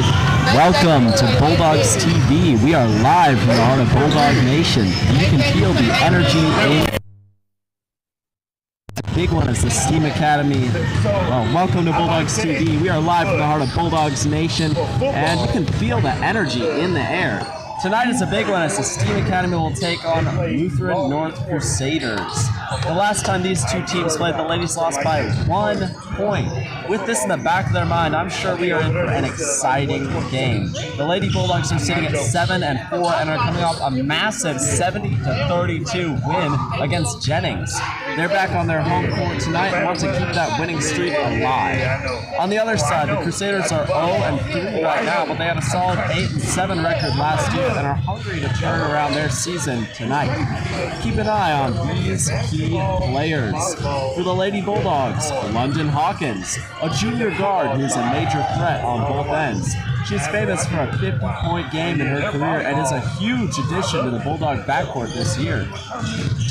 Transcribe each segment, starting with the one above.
right, welcome to Bulldogs TV. We are live from the heart of Bulldog Nation. You can feel the energy in the big one is the STEAM Academy. Well, welcome to Bulldogs TV. We are live from the heart of Bulldogs Nation, and you can feel the energy in the air. Tonight is a big one as the STEAM Academy will take on Lutheran North Crusaders. The last time these two teams played, the ladies lost by 1 point. With this in the back of their mind, I'm sure we are in for an exciting game. The Lady Bulldogs are sitting at 7-4 and are coming off a massive 70-32 win against Jennings. They're back on their home court tonight and want to keep that winning streak alive. On the other side, the Crusaders are 0-3 right now, but they had a solid 8-7 record last year and are hungry to turn around their season tonight. Keep an eye on these key players. For the Lady Bulldogs, London Hawkins, a junior guard who's a major threat on both ends. She's famous for a 50-point game in her career and is a huge addition to the Bulldog backcourt this year.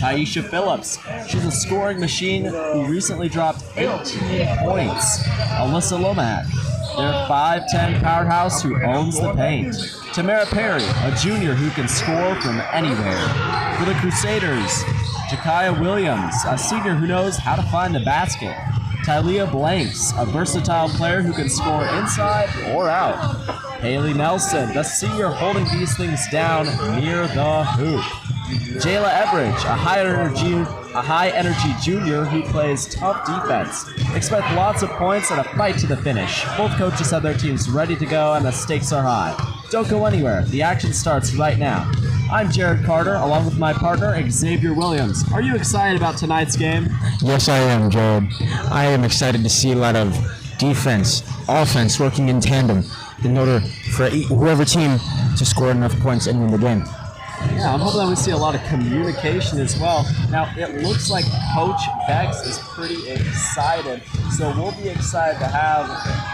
Taisha Phillips, she's a scoring machine who recently dropped 18 points. Alyssa Lomack, their 5'10 powerhouse who owns the paint. Tamara Perry, a junior who can score from anywhere. For the Crusaders, Jakaya Williams, a senior who knows how to find the basket. Tylea Blanks, a versatile player who can score inside or out. Haley Nelson, the senior holding these things down near the hoop. Jayla Everidge, a high-energy junior who plays tough defense. Expect lots of points and a fight to the finish. Both coaches have their teams ready to go and the stakes are high. Don't go anywhere. The action starts right now. I'm Jared Carter, along with my partner, Xavier Williams. Are you excited about tonight's game? Yes, I am, Jared. I am excited to see a lot of defense, offense working in tandem in order for whoever team to score enough points and win the game. Yeah, I'm hoping that we see a lot of communication as well. Now, it looks like Coach Bex is pretty excited, so we'll be excited to have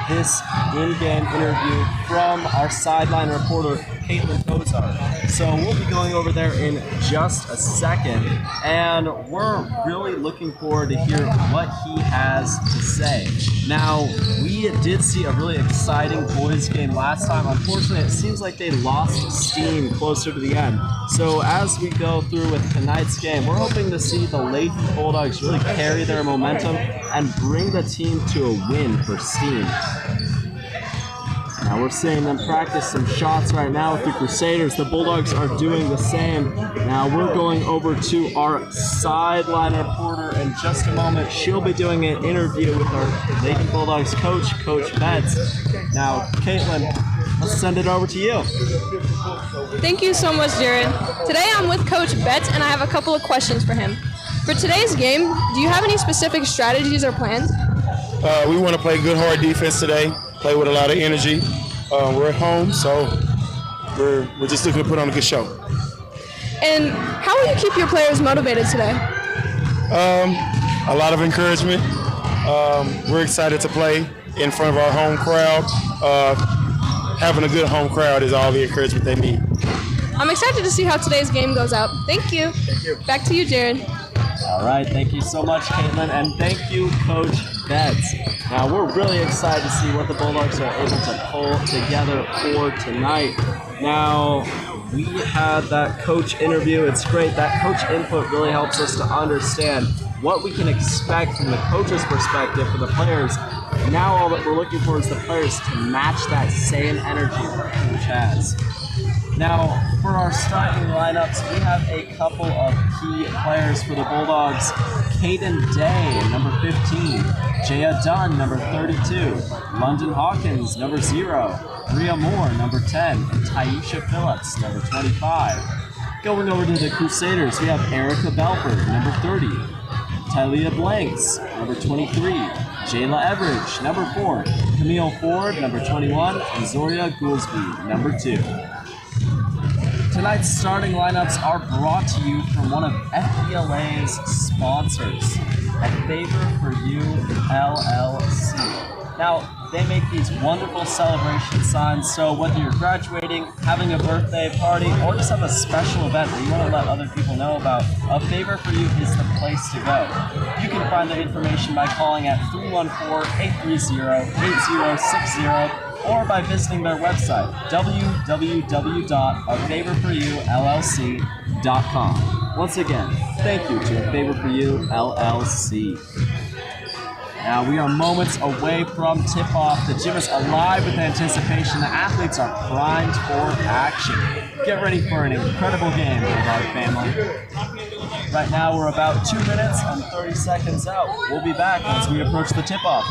this in-game interview from our sideline reporter, Caitlin Kozar. So we'll be going over there in just a second, and we're really looking forward to hear what he has to say. Now, we did see a really exciting boys game last time. Unfortunately, it seems like they lost steam closer to the end. So as we go through with tonight's game, we're hoping to see the Lady Bulldogs really carry their momentum and bring the team to a win for steam. Now we're seeing them practice some shots right now with the Crusaders. The Bulldogs are doing the same. Now we're going over to our sideline reporter in just a moment. She'll be doing an interview with our Lady Bulldogs coach, Coach Betts. Now, Caitlin, let's send it over to you. Thank you so much, Jared. Today I'm with Coach Betts, and I have a couple of questions for him. For today's game, do you have any specific strategies or plans? We want to play good, hard defense today, play with a lot of energy. We're at home, so we're just looking to put on a good show. And how will you keep your players motivated today? A lot of encouragement. We're excited to play in front of our home crowd. Having a good home crowd is all the encouragement they need. I'm excited to see how today's game goes out. Thank you. Thank you. Back to you, Jared. All right, thank you so much, Caitlin, and thank you, Coach Betts. Now, we're really excited to see what the Bulldogs are able to pull together for tonight. Now, we had that coach interview. It's great. That coach input really helps us to understand what we can expect from the coach's perspective for the players. Now, all that we're looking for is the players to match that same energy that coach has. Now, for our starting lineups, we have a couple of key players for the Bulldogs. Kaden Day, number 15. Jaya Dunn, number 32. London Hawkins, number 0. Rhea Moore, number 10. And Taisha Phillips, number 25. Going over to the Crusaders, we have Erica Belford, number 30. Tylea Blanks, number 23. Jayla Everidge, number 4. Camille Ford, number 21. And Zoria Goolsby, number 2. Tonight's starting lineups are brought to you from one of FBLA's sponsors, A Favor for You, LLC. Now, they make these wonderful celebration signs, so whether you're graduating, having a birthday party, or just have a special event that you want to let other people know about, A Favor for You is the place to go. You can find the information by calling at 314-830-8060 or by visiting their website, www.afavourforULLC.com. Once again, thank you to A Favor For You LLC. Now we are moments away from tip-off. The gym is alive with anticipation. The athletes are primed for action. Get ready for an incredible game, Bulldog family. Right now we're about 2 minutes and 30 seconds out. We'll be back once we approach the tip-off.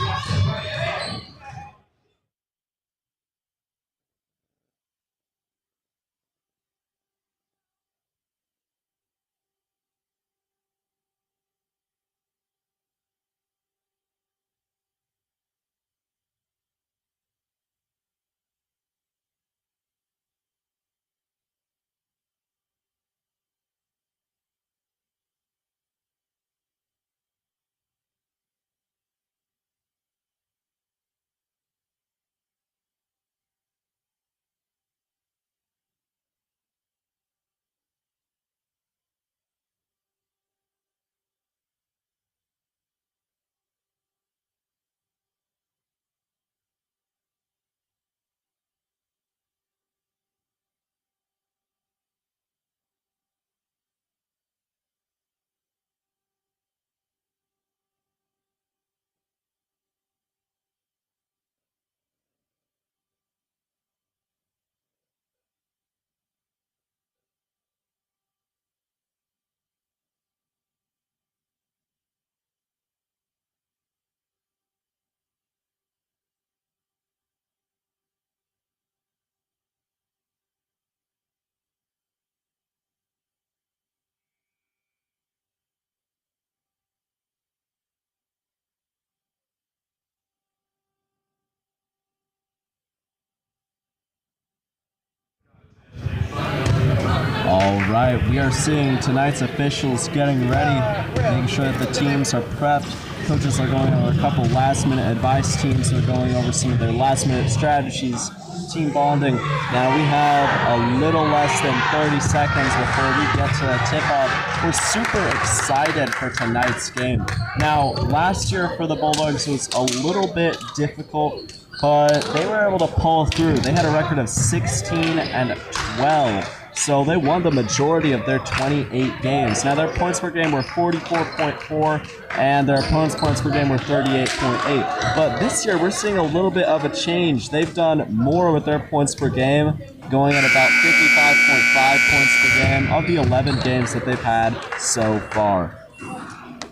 All right, we are seeing tonight's officials getting ready, making sure that the teams are prepped. Coaches are going over a couple last-minute advice. Teams are going over some of their last-minute strategies, team bonding. Now we have a little less than 30 seconds before we get to the tip-off. We're super excited for tonight's game. Now, last year for the Bulldogs was a little bit difficult, but they were able to pull through. They had a record of 16-12. So they won the majority of their 28 games. Now their points per game were 44.4 and their opponents' points per game were 38.8. But this year we're seeing a little bit of a change. They've done more with their points per game, going at about 55.5 points per game of the 11 games that they've had so far.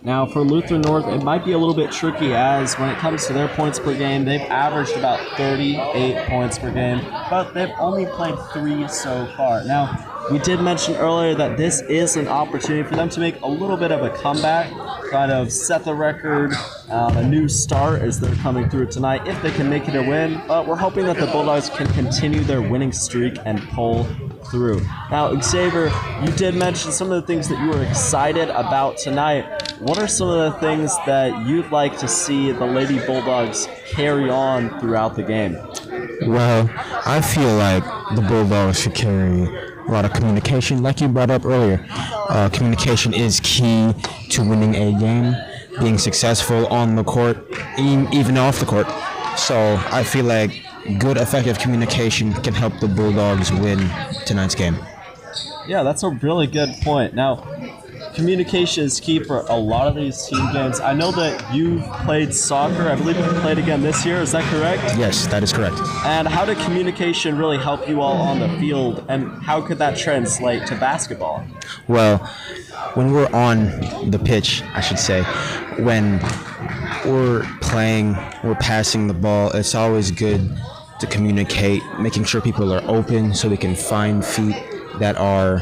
Now for Lutheran North, it might be a little bit tricky as when it comes to their points per game, they've averaged about 38 points per game, but they've only played 3 so far. Now, we did mention earlier that this is an opportunity for them to make a little bit of a comeback, kind of set the record, a new start as they're coming through tonight, if they can make it a win. But we're hoping that the Bulldogs can continue their winning streak and pull through. Now, Xavier, you did mention some of the things that you were excited about tonight. What are some of the things that you'd like to see the Lady Bulldogs carry on throughout the game? Well, I feel like the Bulldogs should carry a lot of communication, like you brought up earlier. Communication is key to winning a game, being successful on the court, even off the court. So I feel like good, effective communication can help the Bulldogs win tonight's game. Yeah, that's a really good point. Now, communication is key for a lot of these team games. I know that you've played soccer. I believe you played again this year. Is that correct? Yes, that is correct. And how did communication really help you all on the field, and how could that translate to basketball? Well, when we're on the pitch, I should say, when we're playing, we're passing the ball, it's always good to communicate, making sure people are open so we can find feet that are,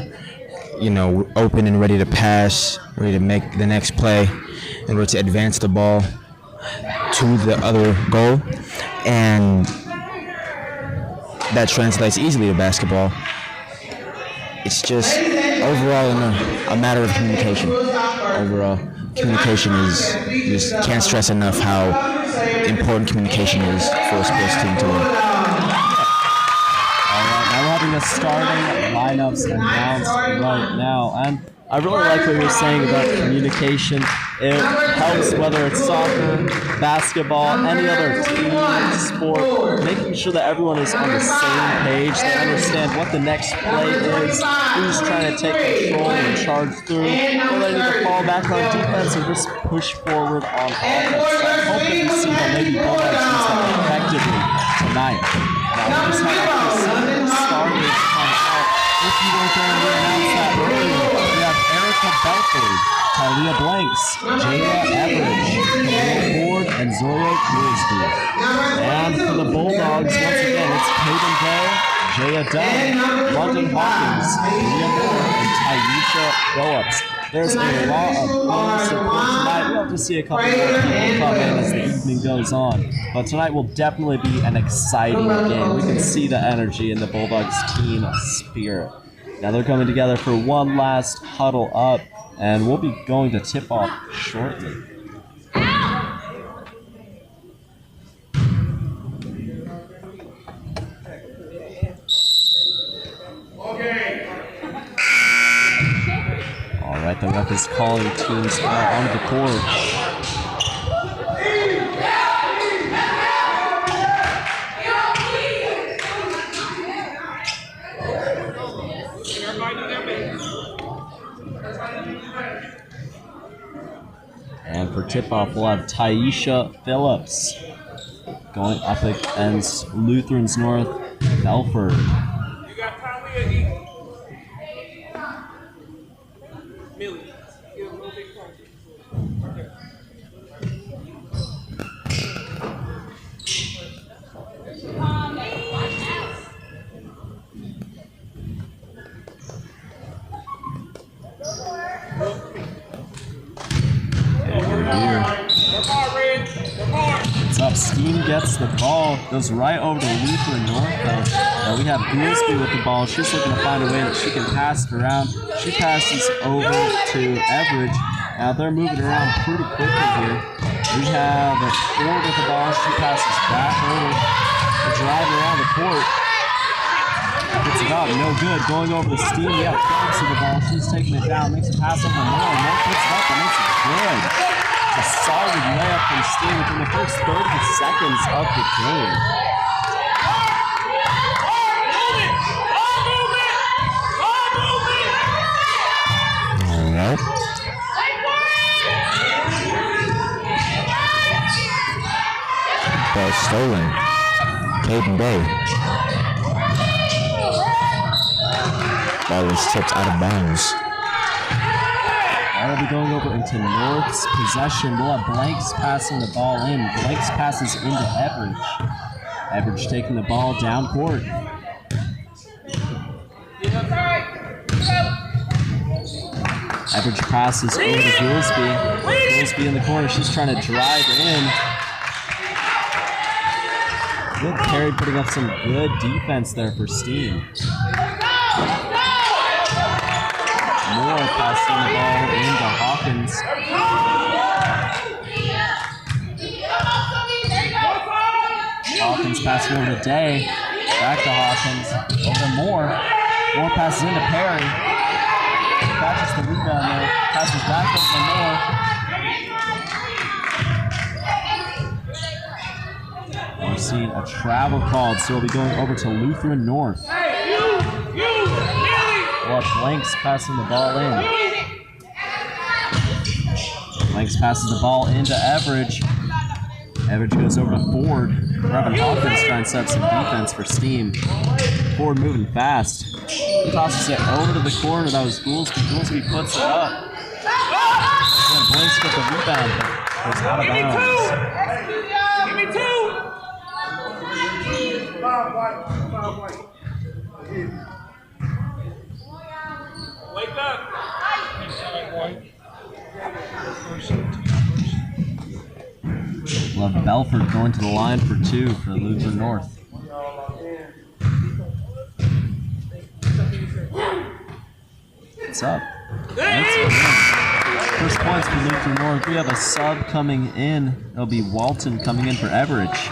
open and ready to pass, ready to make the next play, in order to advance the ball to the other goal. And that translates easily to basketball. It's just overall a matter of communication. Overall, communication is, just can't stress enough how important communication is for a sports team to win. All right, now we're having the starting lineups announced right now. And I really like what you're saying about communication. It helps whether it's soccer, basketball, any other team, sport, making sure that everyone is on the same page. They understand what the next play is, who's trying to take control and charge through, whether they need to fall back on defense or just push forward on offense. So I hope that we see that maybe Bulldogs use that effectively tonight. Now, we just have to see the starters come out. If you weren't there and we announced that earlier, we have Erica Belford, Talia Blanks, Jayla Everidge, Camille Ford, and Zoya Grisby. And for the Bulldogs, once again, it's Peyton Day, Jaya Dunn, London Hawkins, Leah Moore, and Tyesha Phillips. There's a lot of fun support tonight. We'll have to see a couple more people come in as the evening goes on. But tonight will definitely be an exciting game. We can see the energy in the Bulldogs team spirit. Now they're coming together for one last huddle up, and we'll be going to tip off shortly. All right, the ref is calling teams out on the court. And for tip-off, we'll have Tyesha Phillips going up against Lutherans North Belford. What's up? Steam gets the ball, goes right over to Lutheran North though. Now we have Goolsby with the ball. She's looking to find a way that she can pass it around. She passes over to Everidge. Now they're moving around pretty quickly here. We have Ford with the ball. She passes back over to drive around the court. Gets it up, no good. Going over to Steam. We have Phillips with the ball. She's taking it down, makes a pass over Moore. Moore puts it up and makes it good. A solid layup from Steam within the first 30 seconds of the game. All right. Ball stolen. Peyton Bay. Ball is tipped out of bounds. That'll be going over into North's possession. We'll have Blanks passing the ball in. Blanks passes into Everidge. Everidge taking the ball down court. Everidge passes over to Goolsby. Goolsby in the corner. She's trying to drive in. Good carry, putting up some good defense there for Steam. Moore passing the ball into Hawkins. Hawkins passing over to Day. Back to Hawkins. Over to Moore. Moore passes into Perry. Catches the rebound there. Passes back up to Moore. We're seeing a travel called, so we'll be going over to Lutheran North. We'll have Blanks passing the ball in. Blanks passes the ball into Everidge. Everidge goes over to Ford. Robin Hawkins trying to set up some defense for Steam. Ford moving fast. Tosses it over to the corner. That was Goolsby. Goolsby puts it up. And Blanks got the rebound, but it's out of bounds. Give me two! Wake up! We'll have Belford going to the line for two for Lutheran North. What's up? First points for Lutheran North. We have a sub coming in. It'll be Walton coming in for Everidge.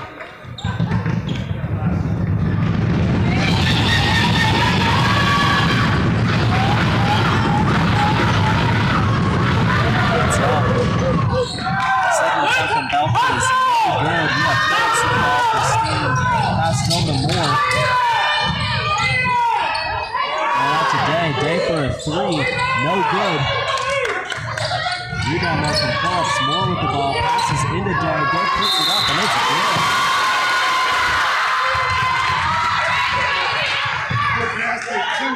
good. Rebound there from Phillips. Moore with the ball. Passes into Day. Day puts it up, and it's good. Two,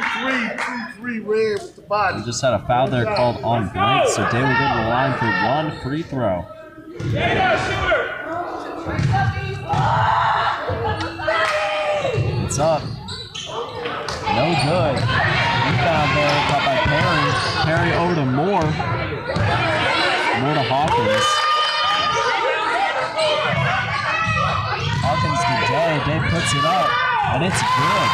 three, red with the body. We just had a foul there called on blank, so Day will go to the line for one free throw. It's up. No good. Rebound there, caught by Perry. Perry over to Moore. Moore to Hawkins. Hawkins to Day. Day puts it up, and it's good.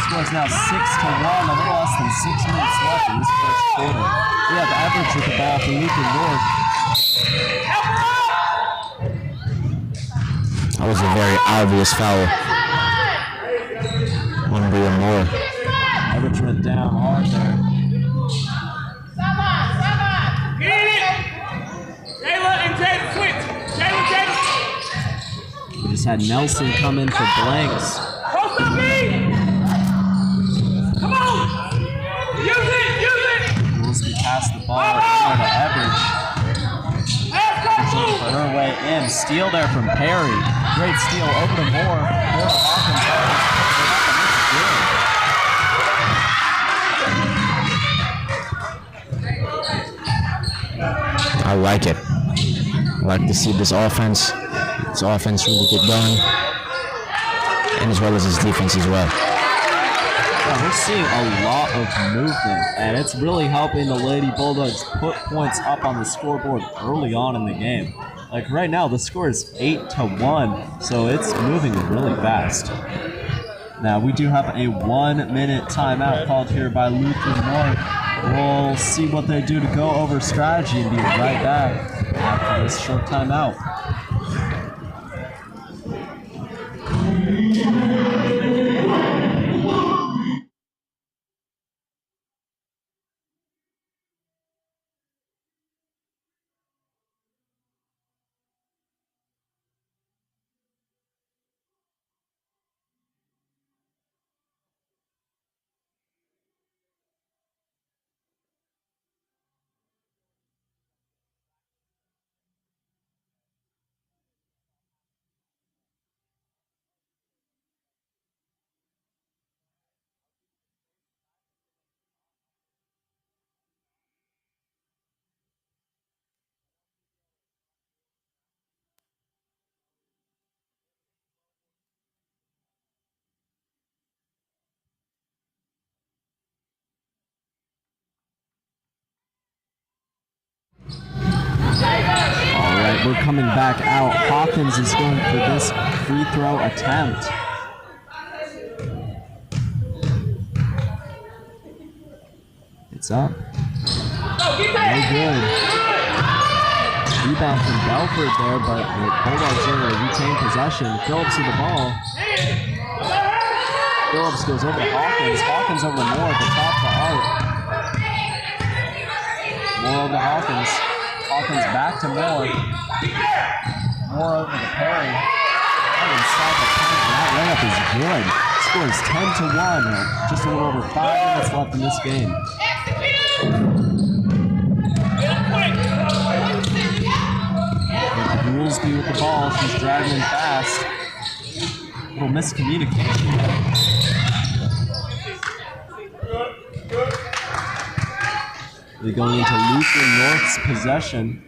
Score is now 6-1, a little less than 6 minutes left in this first quarter. We have Everett with the ball for Lutheran North. That was a very obvious foul on Bria Moore. Everett went down hard there. Get it! Jayla and Jayla switch. Jayla. We just had Nelson come in for blanks. Post up me! Come on! Use it! Wilson passed the ball over to Everett. For her way in. Steal there from Perry. Great steal over to Moore. Moore to Hawkins. I like it. I like to see this offense really get going, and as well as his defense as well. Yeah, we're seeing a lot of movement, and it's really helping the Lady Bulldogs put points up on the scoreboard early on in the game. Like right now, the score is 8-1, so it's moving really fast. Now, we do have a 1-minute timeout called here by Lutheran North. We'll see what they do to go over strategy and be right back after this short timeout. Alright, we're coming back out. Hawkins is going for this free throw attempt. It's up. No good. Rebound from Belford there, but the Bulldogs are going to retain possession. Phillips with the ball. Phillips goes over to Hawkins. Hawkins over to Moore at the top of the arc. Moore over to Hawkins. Hawkins back to Moore. Moore over to Perry. Right inside the paint. That layup is good. Score is 10-1. Just a little over 5 minutes left in this game. Goolsby with the ball. She's driving in fast. A little miscommunication. They're going into Lutheran North's possession.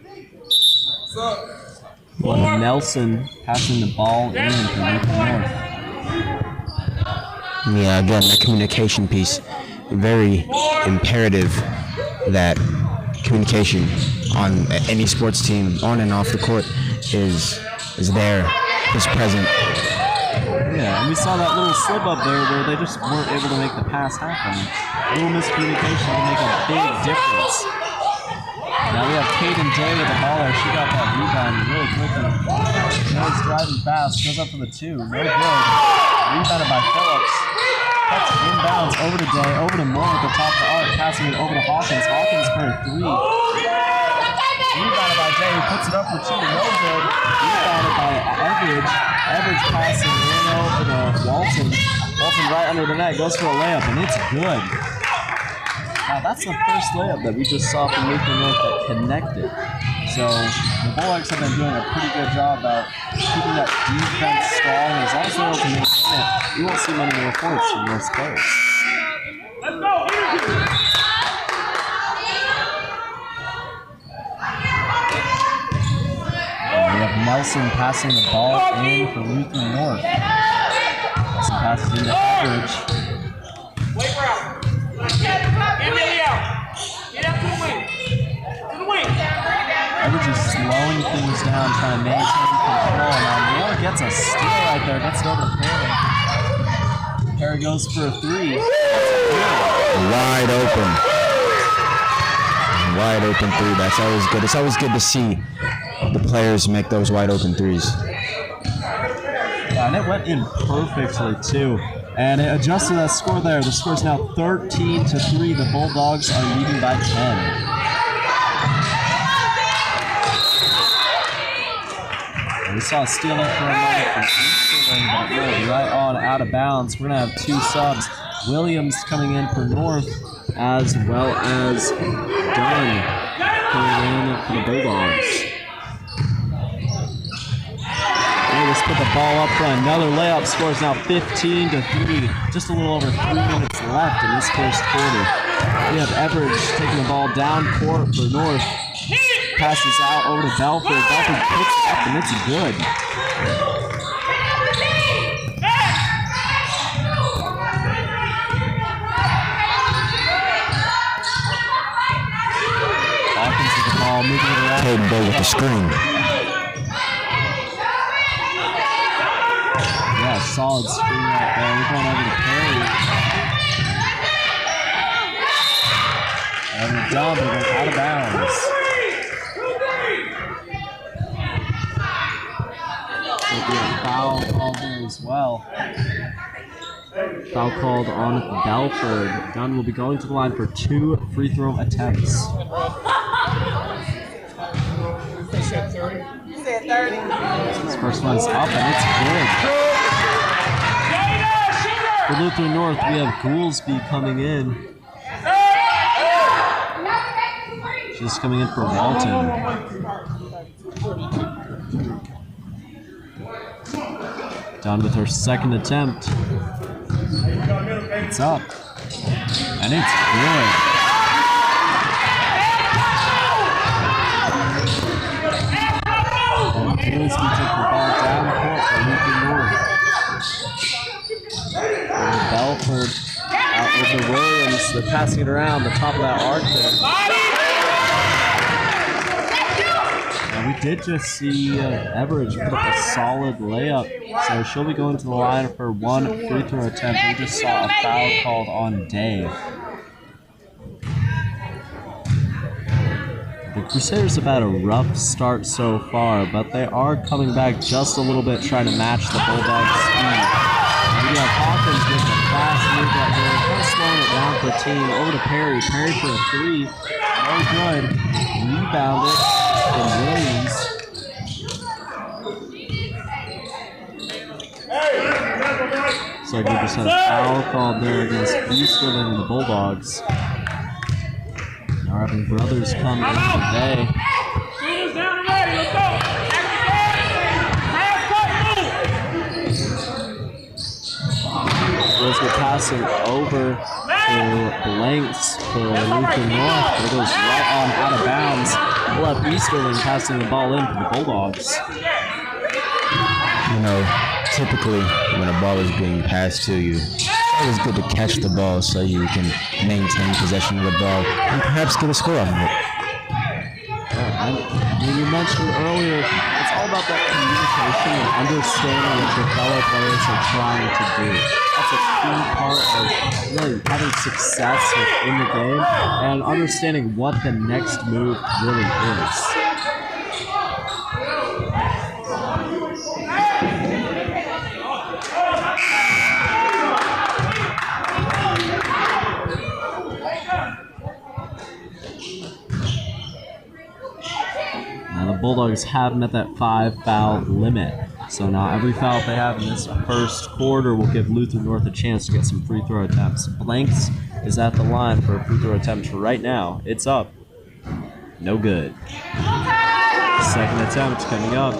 Nelson passing the ball in for Lutheran North. Yeah, again, that communication piece, very imperative that communication on any sports team, on and off the court, is there, is present. Yeah, and we saw that little slip up there where they just weren't able to make the pass happen. A little miscommunication can make a big difference. Now we have Kaden Day with the ball there. She got that rebound really quickly. Now he's driving fast, goes up for the 2. No good. Rebounded by Phillips. Cuts inbounds over to Day, over to Moore at the top of the arc, passing it over to Hawkins. Hawkins for a 3. Rebounded by Day, who puts it up for 2. No good. Rebounded by Everidge. Everidge passing in over to Walton. Walton right under the net, goes for a layup, and it's good. Now that's the first layup that we just saw from Lutheran North that connected. So the Bulldogs have been doing a pretty good job about keeping that defense strong. As long as they're able to maintain it, you won't see many more points from those players. Let's go. We have Nelson passing the ball in for Lutheran North. Nelson passes into Everidge. Wait, bro. Get Millie out. Get up to the wing. To the wing. Everidge is slowing things down, trying to maintain control. Now Moore gets a steal right there, gets it over to Perry. Perry goes for a three. Wide open. Wide open three. That's always good. It's always good to see the players make those wide open threes. Yeah, and it went in perfectly too. And it adjusted that score there. The score is now 13-3. The Bulldogs are leading by 10. And we saw a steal there for a moment from Easterling, but it rolled right on out of bounds. We're going to have two subs. Williams coming in for North, as well as Dunn coming in for the Bulldogs. They just put the ball up for another layup. Score is now 15-3. Just a little over 3 minutes left in this first quarter. We have Everidge taking the ball down court for North. Passes out over to Belford. Belford picks it up and it's good. Hawkins with the ball, moving it around. Caden Bay with the screen. Yeah, solid screen right there. We're going over to Perry. And the dump, we're going out of bounds. There'll be a foul called there as well. Foul called on Belford. Dunn will be going to the line for 2 free throw attempts. This first one's up and it's good. For Lutheran North, we have Goolsby coming in. She's coming in for Walton. Done with her second attempt. It's up. And it's good. Goolsby took the ball down court for Lutheran North. Belford out over Williams. They're passing it around the top of that arc there. And we did just see Everidge put up a solid layup, so she'll be going to the line for 1 free throw attempt. We just saw a foul called on Dave. The Crusaders have had a rough start so far, but they are coming back just a little bit, trying to match the Bulldogs' speed. We have Hawkins with a fast move right there, kind of slowing it down for the team. Over to Perry. Perry for a three. No good. Rebounded from Williams. So we just had a foul called there against Easterling and the Bulldogs. Now we're having brothers come in today. Shooter's down and ready. Let's go. Those were passing over to Blanks for Lutheran North, but it goes right on out of bounds. We'll have Easterling passing the ball in for the Bulldogs. You know, typically when a ball is being passed to you, it's always good to catch the ball so you can maintain possession of the ball and perhaps get a score off of it. And you mentioned earlier, it's all about that communication and understanding what your fellow players are trying to do. That's a key part of really having success within the game and understanding what the next move really is. Now the Bulldogs have met that 5-foul limit. So now every foul they have in this first quarter will give Lutheran North a chance to get some free throw attempts. Blanks is at the line for a free throw attempt right now. It's up. No good. Second attempt coming up.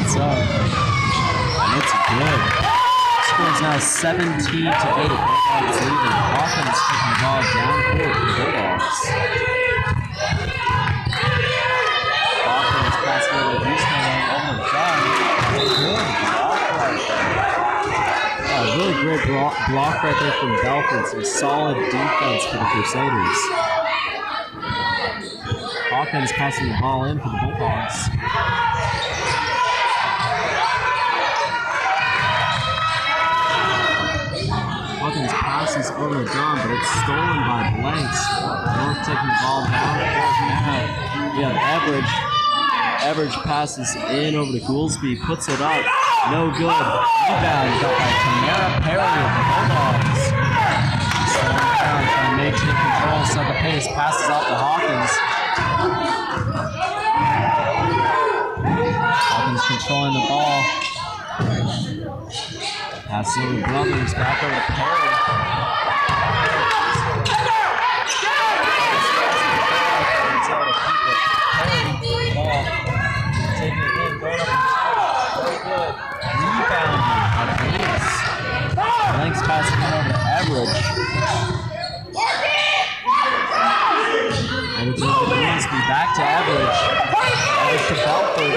It's up. And it's good. Score is now 17-8. Bulldogs leading. Hawkins taking the ball down court for the Bulldogs. Hawkins passing over to Houston over the side. Good block right there. Yeah, really great block right there from Belford. Some solid defense for the Crusaders. Hawkins passing the ball in for the Bulldogs. Hawkins passes over to John, but it's stolen by Blanks. North taking the ball down. We have Everidge passes in over to Goolsby, puts it up. No good. Rebound got by Tamara Perry of the Bulldogs. Slowing down, trying to maintain control, set the pace, passes out to Hawkins. Hawkins controlling the ball. Passes over to Brothers, back over to Perry. Taking it in, going up and good. Rebounding by Blanks. Blanks passing it over to Everidge. Everidge over to Goolsby, back to Everidge. Everidge to Belford.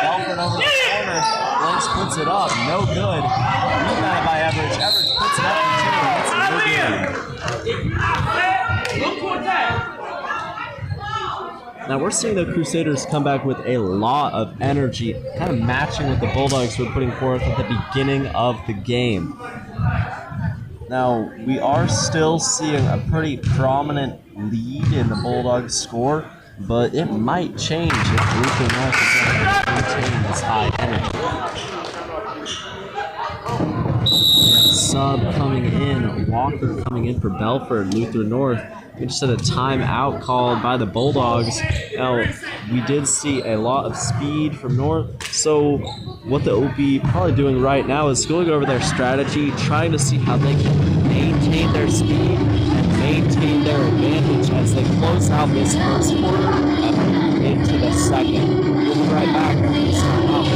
Belford over the corner. Blanks puts it up, no good. Rebounded by Everidge. Everidge puts it up for 2. That's no good. Now we're seeing the Crusaders come back with a lot of energy, kind of matching what the Bulldogs were putting forth at the beginning of the game. Now, we are still seeing a pretty prominent lead in the Bulldogs score, but it might change if Lutheran North is able to maintain this high energy. We have a sub coming in, Walker coming in for Belford, Lutheran North. We just had a timeout called by the Bulldogs. Now, we did see a lot of speed from North, so what the OP probably doing right now is going over their strategy, trying to see how they can maintain their speed and maintain their advantage as they close out this first quarter and move into the second. We'll be right back after this timeout.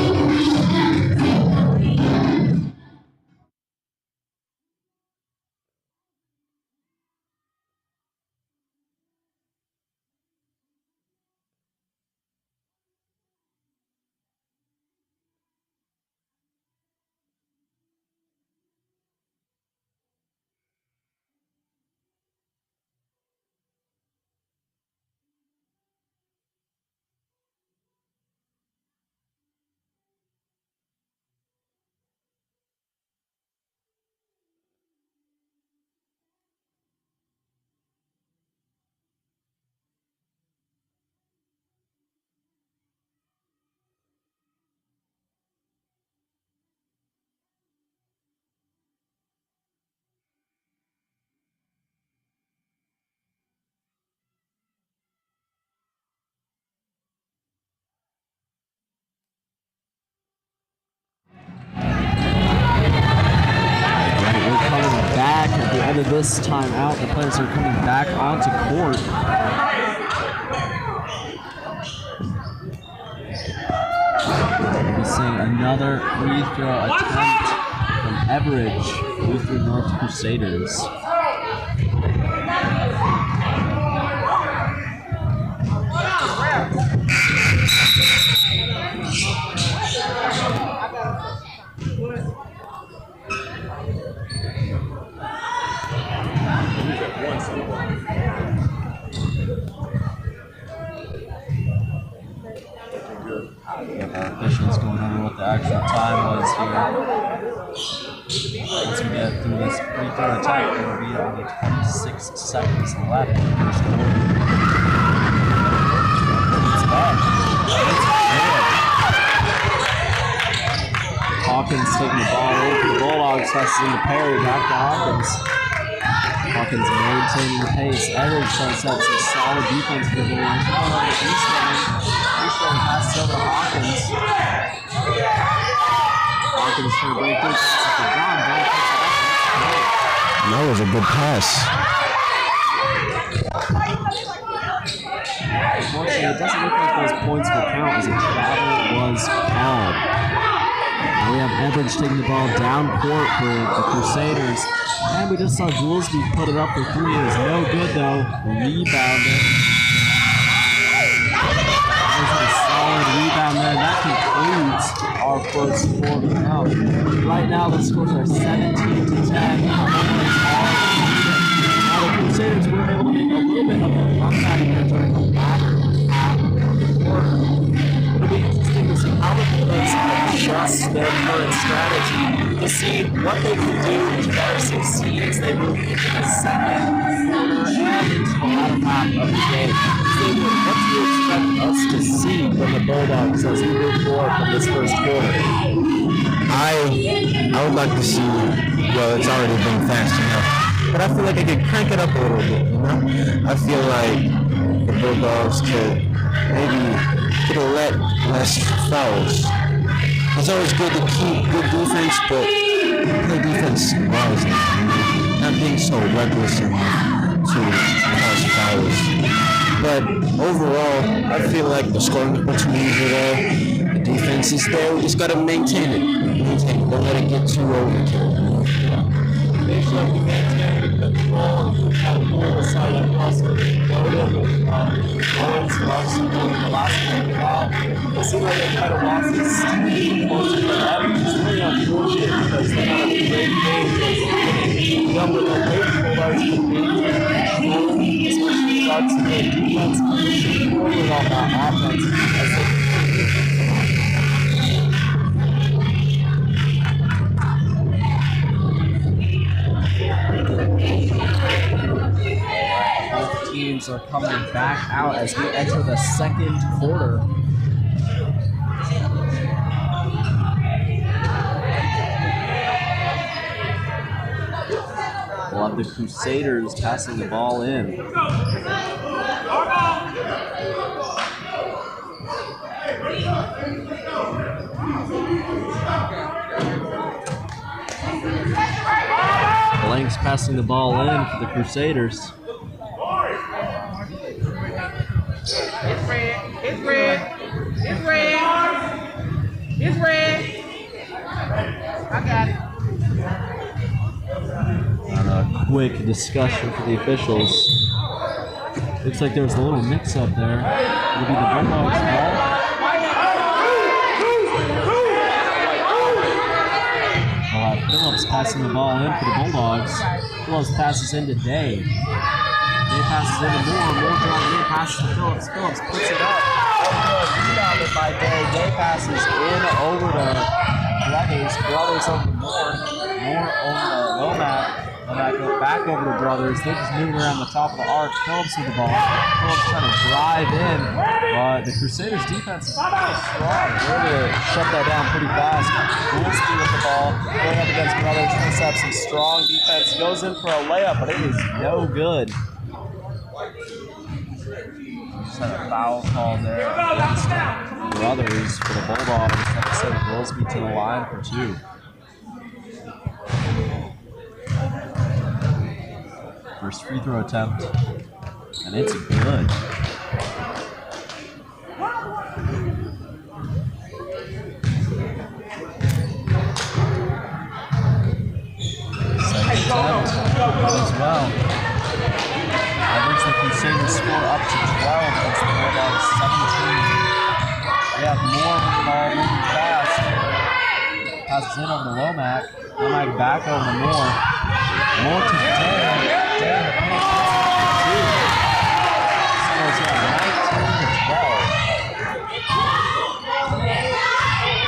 At the end of this timeout, the players are coming back onto court. We're seeing another free throw attempt from Everidge, Lutheran North Crusaders. Officials going over what the actual time was here. Once we get through this free throw attempt, it will be only 26 seconds left in the first quarter. It's up. It's good. Hawkins taking the ball away from the Bulldogs, passes into Perry, back to Hawkins. Hawkins maintaining the pace. Everidge trying to set some solid defense for the Bulldogs. Houston Backdoor passes over to Hawkins. Hawkins trying to break through. Passes to John. John picks it up. That was a good pass. Unfortunately, it doesn't look like those points will count as a travel was called. Now we have Everidge taking the ball down court for the Crusaders. And we just saw Goolsby put it up for three. It was no good though. Rebounded. There's a solid rebound there. That concludes our first quarter. Now, right now the scores are 17-10. Now the Crusaders were able to make a little bit of a comeback here during the latter half of the quarter. It'll be interesting to see how the Bulldogs adjust their current strategy to see what they can do to better succeed as they move into the second quarter and into the latter half of the game. David, what do you expect us to see from the Bulldogs as we move forward from this first quarter? I would like to see, well, it's already been fast enough, but I feel like they could crank it up a little bit, you know? I feel like the Bulldogs could maybe get a less fouls. It's always good to keep good defense, but play defense wisely. Not being so reckless enough to cause fouls. But overall, I feel like the scoring opportunities are there. The defense is there. We just got to maintain it. Don't let it get too overkill. They should be maintaining control and oversight across the Owens Larson doing the last game out. It seems like they kind of lost this steam closer to that, which is really unfortunate because they had a great game. Young with the late Bulldogs can maintain control, especially starts to get defense pushing forward on that offense as they both teams are coming back out as we enter the second quarter. We'll have the Crusaders passing the ball in. Blanks passing the ball in for the Crusaders. It's red. It's red. It's red. It's red. I got it. On a quick discussion for the officials. Looks like there was a little mix-up there. It'll be the Bulldogs' ball. Phillips passing the ball in for the Bulldogs. Phillips passes into Day. Day passes into Moore. Moore throwing in, passes to Phillips. Phillips puts it up. Rebounded by Day. Day passes in over to Brothers. Brothers over to Moore. Moore over to Lomax. Lomax goes back over to Brothers. They're just moving around the top of the arc. Phillips with the ball. Phillips trying to drive in. But the Crusaders defense is pretty strong. They're able to shut that down pretty fast. Goolsby with the ball. Going up against Brothers. Puts up some strong defense. Goes in for a layup, but it is no good. Just had a foul call there against Brothers for the Bulldogs. That sent Goolsby to the line for two. First free throw attempt, and it's good. Second attempt as well. That brings the Crusaders score up to 12 against the Bulldogs 17. We have more with the ball moving fast. Passes in over to Lomax. Lomax back over to Moore. Moore to Day.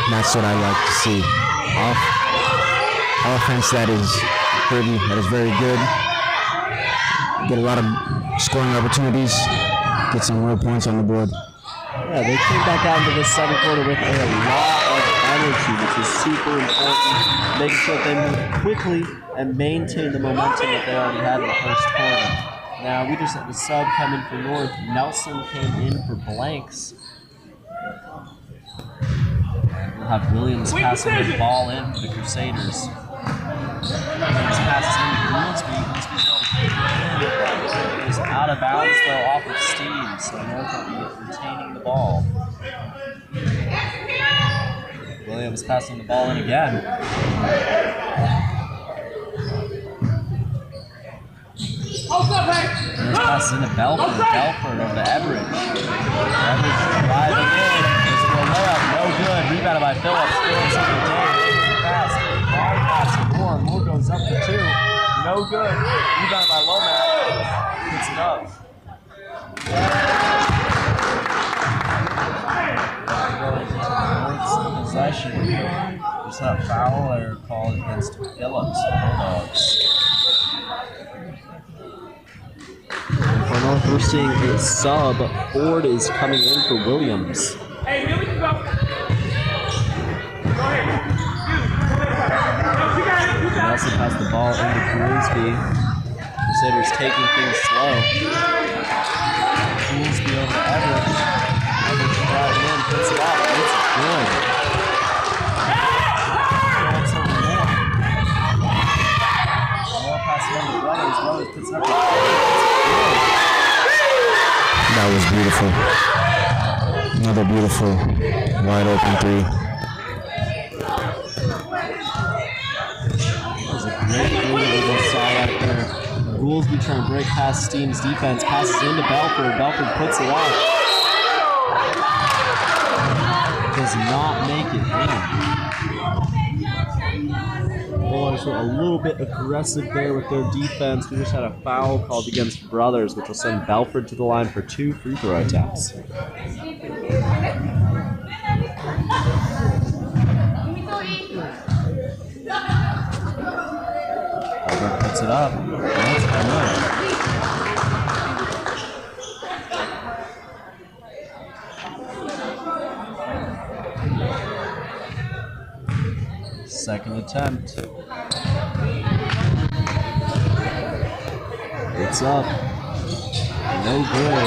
That's what I like to see. Offense that is pretty, that is very good. Get a lot of scoring opportunities. Get some real points on the board. Yeah, they came back out into this second quarter with a lot of energy, which is super important. Making sure that they move quickly and maintain the momentum that they already had in the first quarter. Now, we just had the sub come in for North. Nelson came in for Blanks. We'll have Williams passing the ball in for the Crusaders. Williams passes into Goolsby. Goolsby's able to keep it in. It is out of bounds though off of Steam, so North will be retaining the ball. Williams passing the ball in again. Williams passes into Belford. Belford over to Everett. Everett driving in. There's a layup. No good. Rebounded by Phillips. Phillips on the day. Pass. Long pass. Moore. Moore goes up for two. No good. Rebounded by Lomax. Gets it up. Possession. There's that foul error called against Phillips. Bulldogs. For North, we're seeing a sub. Ford is coming in for Williams. Hey, here we go. Go ahead. Nelson passed the ball into Goolsby. Crusaders taking things slow. Goolsby over to Everett. Everett driving in, puts it off. It's good. Phillips over Moore. Moore passes it on to Brothers. Brothers puts it up. That was beautiful. Another beautiful wide open three. That was a great move that we just saw right there. Goolsby trying to break past Steam's defense. Passes into Belford. Belford puts it off. Does not make it in. Bulldogs were a little bit aggressive there with their defense. We just had a foul called against Brothers, which will send Belford to the line for 2 free throw attempts. Belford puts it up. That's good. Second attempt. It's up. No good.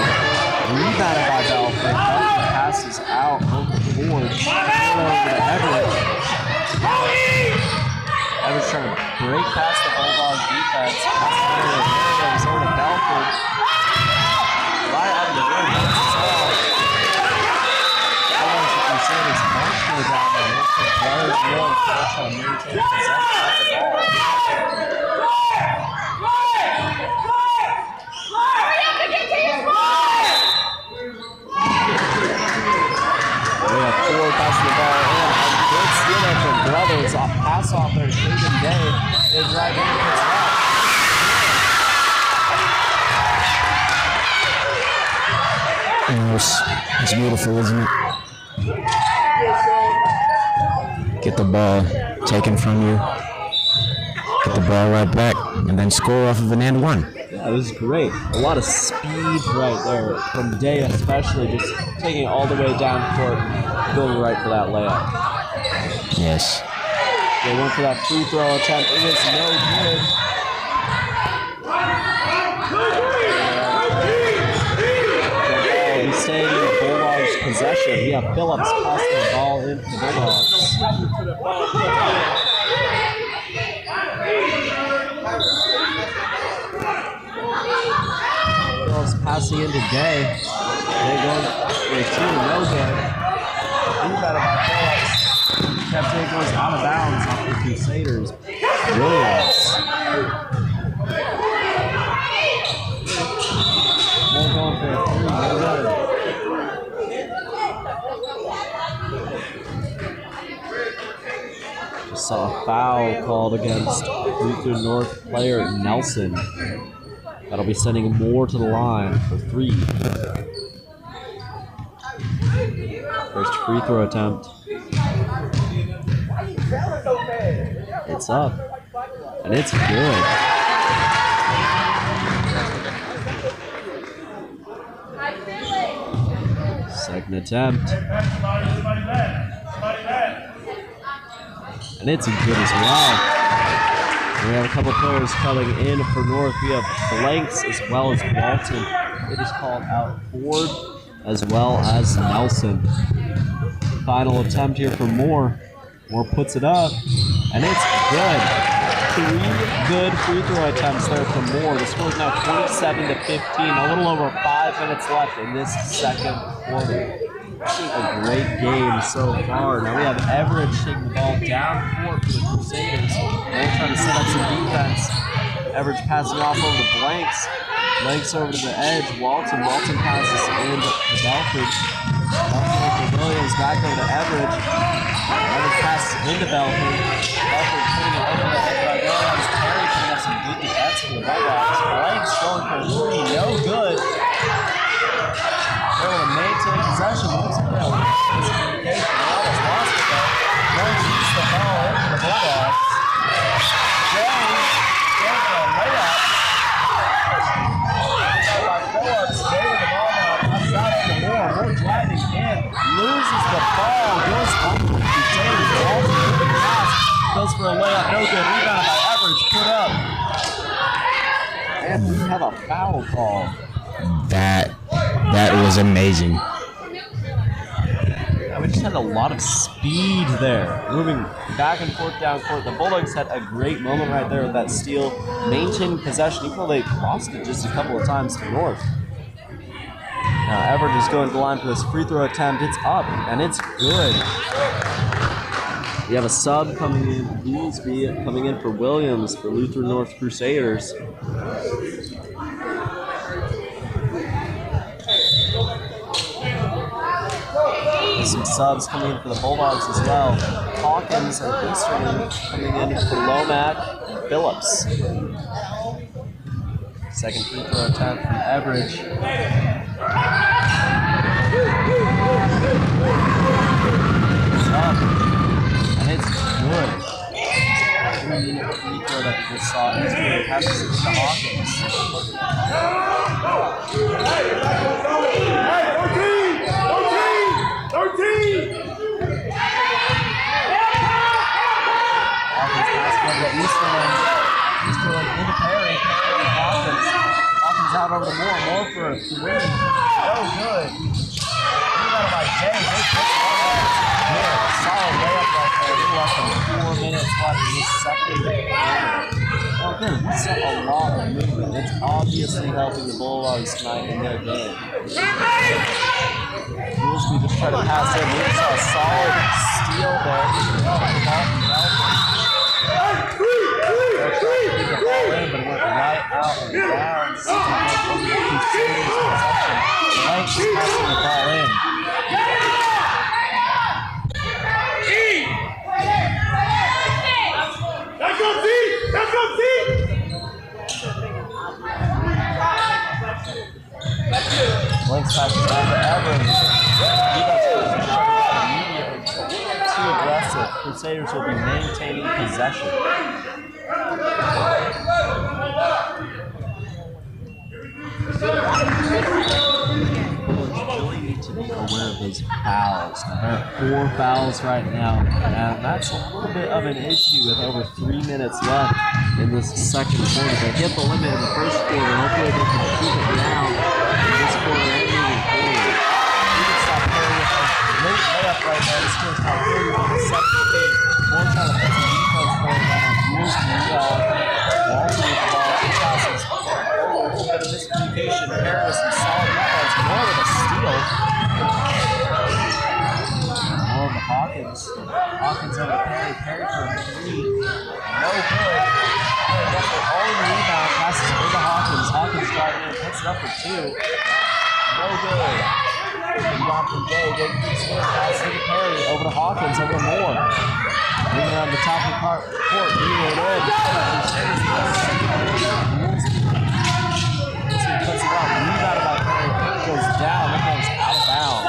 Rebounded by Belford. Belford passes out over the board. Over to Everett. Everett's trying to break past the Bulldog defense. Passes over to Belford. Right out of the rim. Crusaders emotionally down there. Brothers will try to maintain possession of the ball. We have Ford passing the ball in. A good steal there from Brothers. Pass off there to Caden Day. They drive in and puts it up. It's beautiful, isn't it? Get the ball taken from you, get the ball right back, and then score off of an and one. Yeah, it was great. A lot of speed right there from Day, especially just taking it all the way down court, going right for that layup. Yes. They went for that free throw attempt. It was no good. He's staying in the Bulldogs' possession. We have Phillips passing the ball in for the Bulldogs. Phillips passing into Day. They go shooting no good. Rebounded by Phillips. Captain goes out of bounds off the Crusaders. Williams. More going for a three. No good. Just saw a foul called against Lutheran North player Nelson. That'll be sending Moore to the line for 3. First free throw attempt. It's up. And it's good. Second attempt. And it's good as well. We have a couple players coming in for North. We have Blanks as well as Walton. It is called out Ford as well as Nelson. Final attempt here for Moore. Moore puts it up, and it's good. 3 good free throw attempts there for Moore. The score is now 27-15, a little over 5 minutes left in this second quarter. A great game so far. Now we have Everett taking the ball down court for the Crusaders. They're trying to set up some defense. Everett passing off over to Blanks. Blanks over to the edge. Walton passes in to Belford. Belford for Williams, back over to Everett. Everett passes into Belford. Belford putting it over the head by Williams. Perry putting up some good defense for the Bulldogs. Blanks going for a 3, no good. They're able to maintain possession. Looks like they're miscommunication. They almost lost it though. Blanks keeps the ball in for the Bulldogs. Jones going for a layup. Phillips, they with the ball now. Passes out to Moore. Moore driving in. Loses the ball. Goes home with the Crusaders. Walton with the pass. Goes for a layup. No good. Rebound by Average. Put up. And we have a foul call. That was amazing. We just had a lot of speed there, moving back and forth down court. The Bulldogs had a great moment right there with that steal, maintaining possession, even though they lost it just a couple of times to North. Now Everett is going to the line for his free throw attempt. It's up, and it's good. We have a sub coming in, Beasley coming in for Williams for Lutheran North Crusaders. Some subs coming in for the Bulldogs as well. Hawkins and Easterling coming in for Lomack and Phillips. Second free throw attempt from Everidge. It's up, and it's good. Free throw that we just saw. Easterling passes it to Hawkins. Easterling into Perry. Hawkins out over to Moore. Moore for a 3. So good. Rebound by Jay. Jay puts it on. Good. Solid layup right there. Less than 4 minutes left in this second quarter. Well, again, we saw a lot of movement. It's obviously helping the Bulldogs tonight in their game. Goolsby just tried to pass in. We saw a solid steal there. But it went right out and down. Blanks is passing the ball in. Blanks passes down to Evans. Too aggressive. Crusaders will be maintaining possession. Really need to be aware of his fouls. Now, there are 4 fouls right now, and that's a little bit of an issue with over 3 minutes left in this second quarter. They hit the limit in the first quarter. Hopefully they can keep it down in this quarter and moving forward. We can stop Perry with a late layup right now. This score's now 30 on the second game. More trying to put some defense going down on Goolsby. Walton with the ball. 2 passes. A little bit of miscommunication. Perry with some solid defense. More with a steal. More of the Hawkins. Hawkins over to Perry. Perry for a 3. No good. That's their own rebound. Passes into Hawkins. Hawkins driving in. Puts it up for 2. No good. Rebound from Jay. Jay keeps it. Passes into Perry. Over to Hawkins. Over to Moore. Moving on the top of the court. Bringing it in. Puts it up. Rebound by Perry. Perry goes down. That goes out of bounds.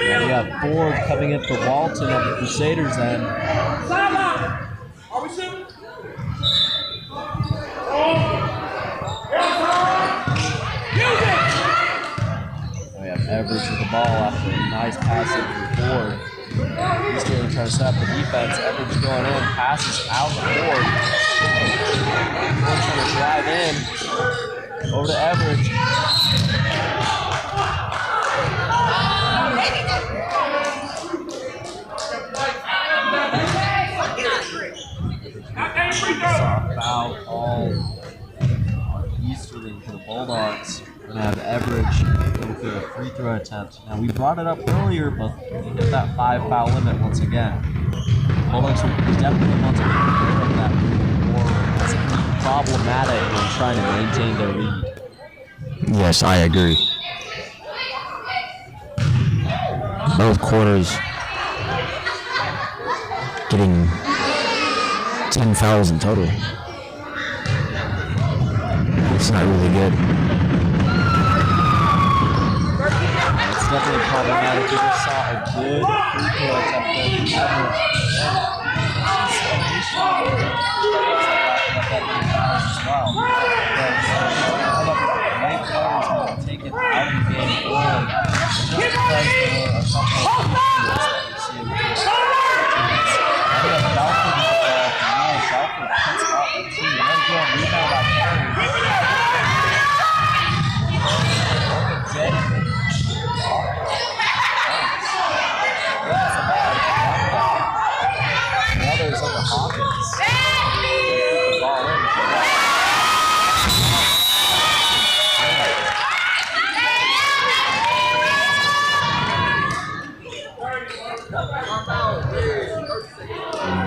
Yeah, we got Ford coming in for Walton on the Crusaders end. We have Everidge with the ball after a nice passing from Ford. He's going to try to set up the defense. Everidge going in, passes out to Ford. Ford trying to drive in. Over to Everett. Foul all Easterling for the Bulldogs. We're going to have Everidge go for a free throw attempt. Now, we brought it up earlier, but we hit that 5-foul limit once again. Bulldogs will definitely want to be aware of that more. It's problematic when trying to maintain their lead. Yes, I agree. Both quarters getting 10 fouls in total. It's not really good. It's definitely problematic. We just saw a good free throw attempt there from Everett. As well. Right there is going to take it out of the game early. Just because there are a couple of Brothers over Hawkins. Keep the ball in.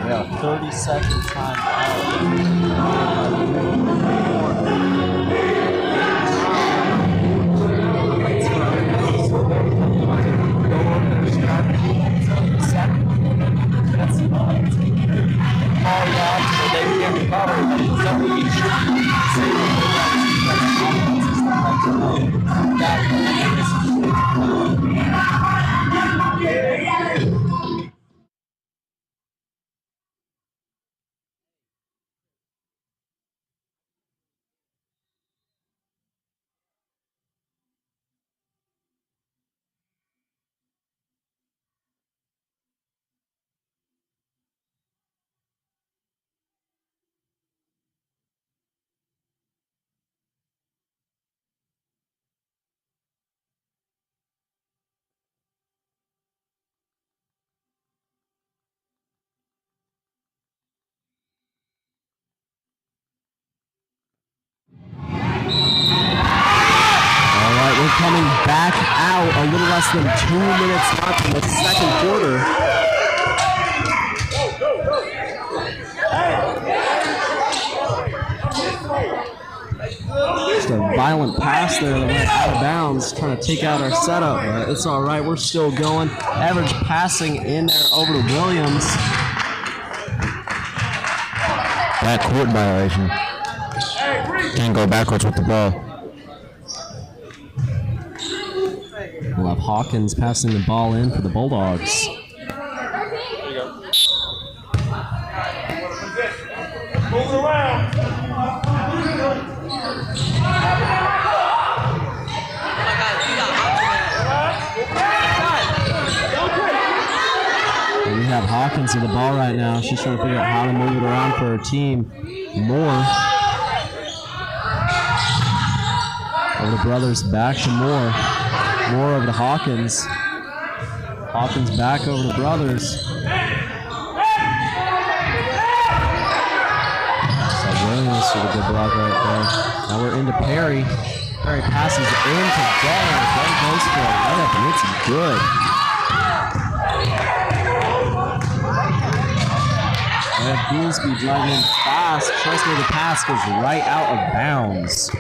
We have 30-second time out. Coming back out, a little less than 2 minutes left in the second quarter. Just a violent pass there that went out of bounds, trying to take out our setup, but it's all right. We're still going. Average passing in there over to Williams. Back court violation. Can't go backwards with the ball. We'll have Hawkins passing the ball in for the Bulldogs. Move around. We have Hawkins with the ball right now. She's trying to figure out how to move it around for her team more. Over the brothers, back to Moore. Moore over to Hawkins. Hawkins back over to Brothers. So Williams with a good block right there. Now we're into Perry. Perry passes into Day. Day goes for a layup and it's good. We have Goolsby driving in fast. Tries to make the pass, goes right out of bounds.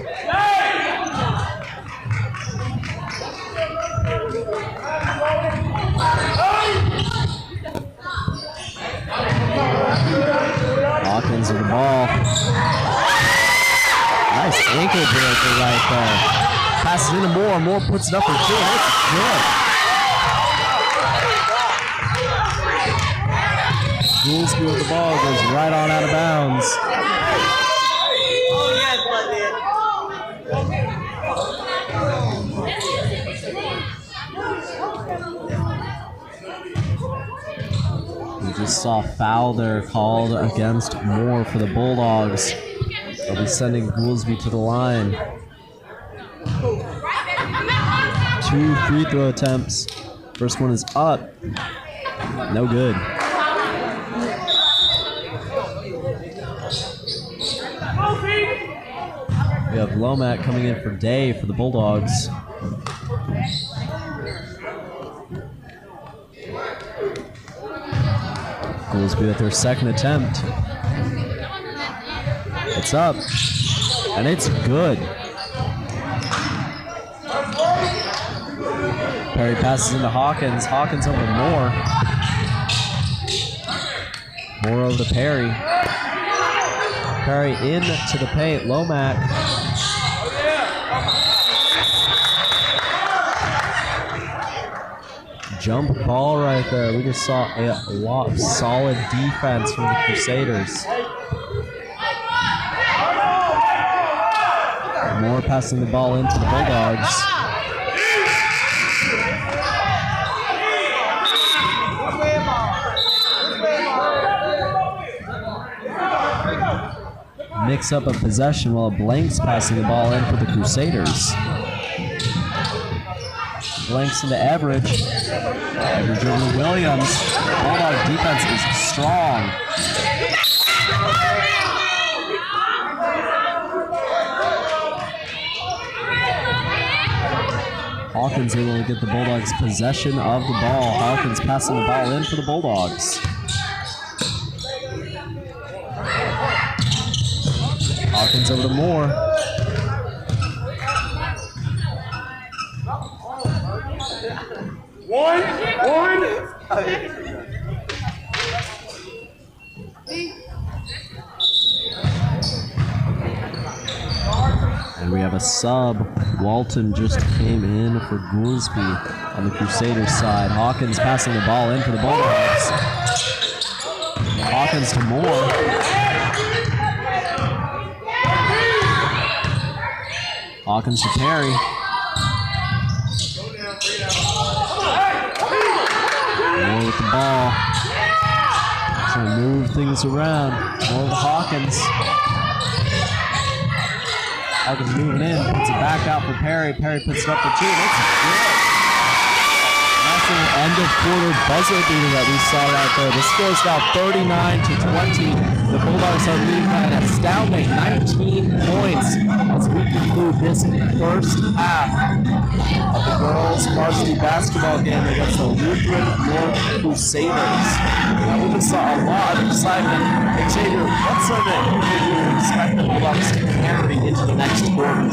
Hawkins with the ball. Nice ankle breaker right there. Passes into Moore. Moore puts it up for two. It's good. Goolsby with the ball goes right on out of bounds. We just saw a foul there called against Moore for the Bulldogs. They'll be sending Goolsby to the line. 2 free throw attempts. First one is up. No good. We have Lomack coming in for Dave for the Bulldogs. Goolsby with their second attempt. It's up, and it's good. Perry passes into Hawkins. Hawkins over to Moore. Moore over to Perry. Perry into the paint. Lomack. Jump ball right there. We just saw a lot of solid defense from the Crusaders. Moore passing the ball into the Bulldogs. Mix up a possession while Blanks passing the ball in for the Crusaders. Blanks into Everidge. Everidge over to Williams. Bulldog defense is strong. Hawkins able to get the Bulldogs possession of the ball. Hawkins passing the ball in for the Bulldogs. Hawkins over to Moore. One. And we have a sub. Walton just came in for Goolsby on the Crusaders side. Hawkins passing the ball in for the Bulldogs. Hawkins to Moore. Hawkins to Perry. Moore with the ball. Trying to move things around. Moore with Hawkins. Hawkins moving in, puts it back out for Perry. Perry puts it up for 2. That's good. That's an end of quarter buzzer beater that we saw right there. The score is now 39-20. The Bulldogs are leading by an astounding 19 points as we conclude this first half of the girls' varsity basketball game against the Lutheran North Crusaders. Now we just saw a lot of excitement. Hey, Xavier, what's something that you expect the Bulldogs to carry into the next quarter?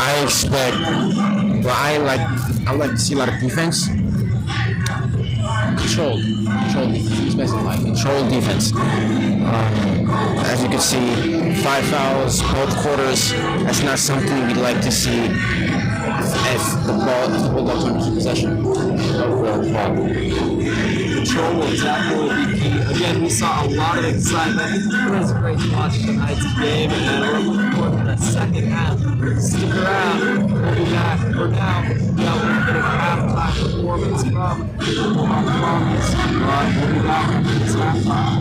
I expect, well, I like to see a lot of defense. Controlled defense, specify controlled defense. As you can see, 5 fouls, both quarters. That's not something we'd like to see if the Bulldogs are in possession of the ball. Control will definitely be key. Again, we saw a lot of excitement. It was great to watch tonight's game, and we're looking forward to the second half. Stick around. We'll be back. For now, we're going to get a halftime performance from our Promise. We'll be back after this halftime.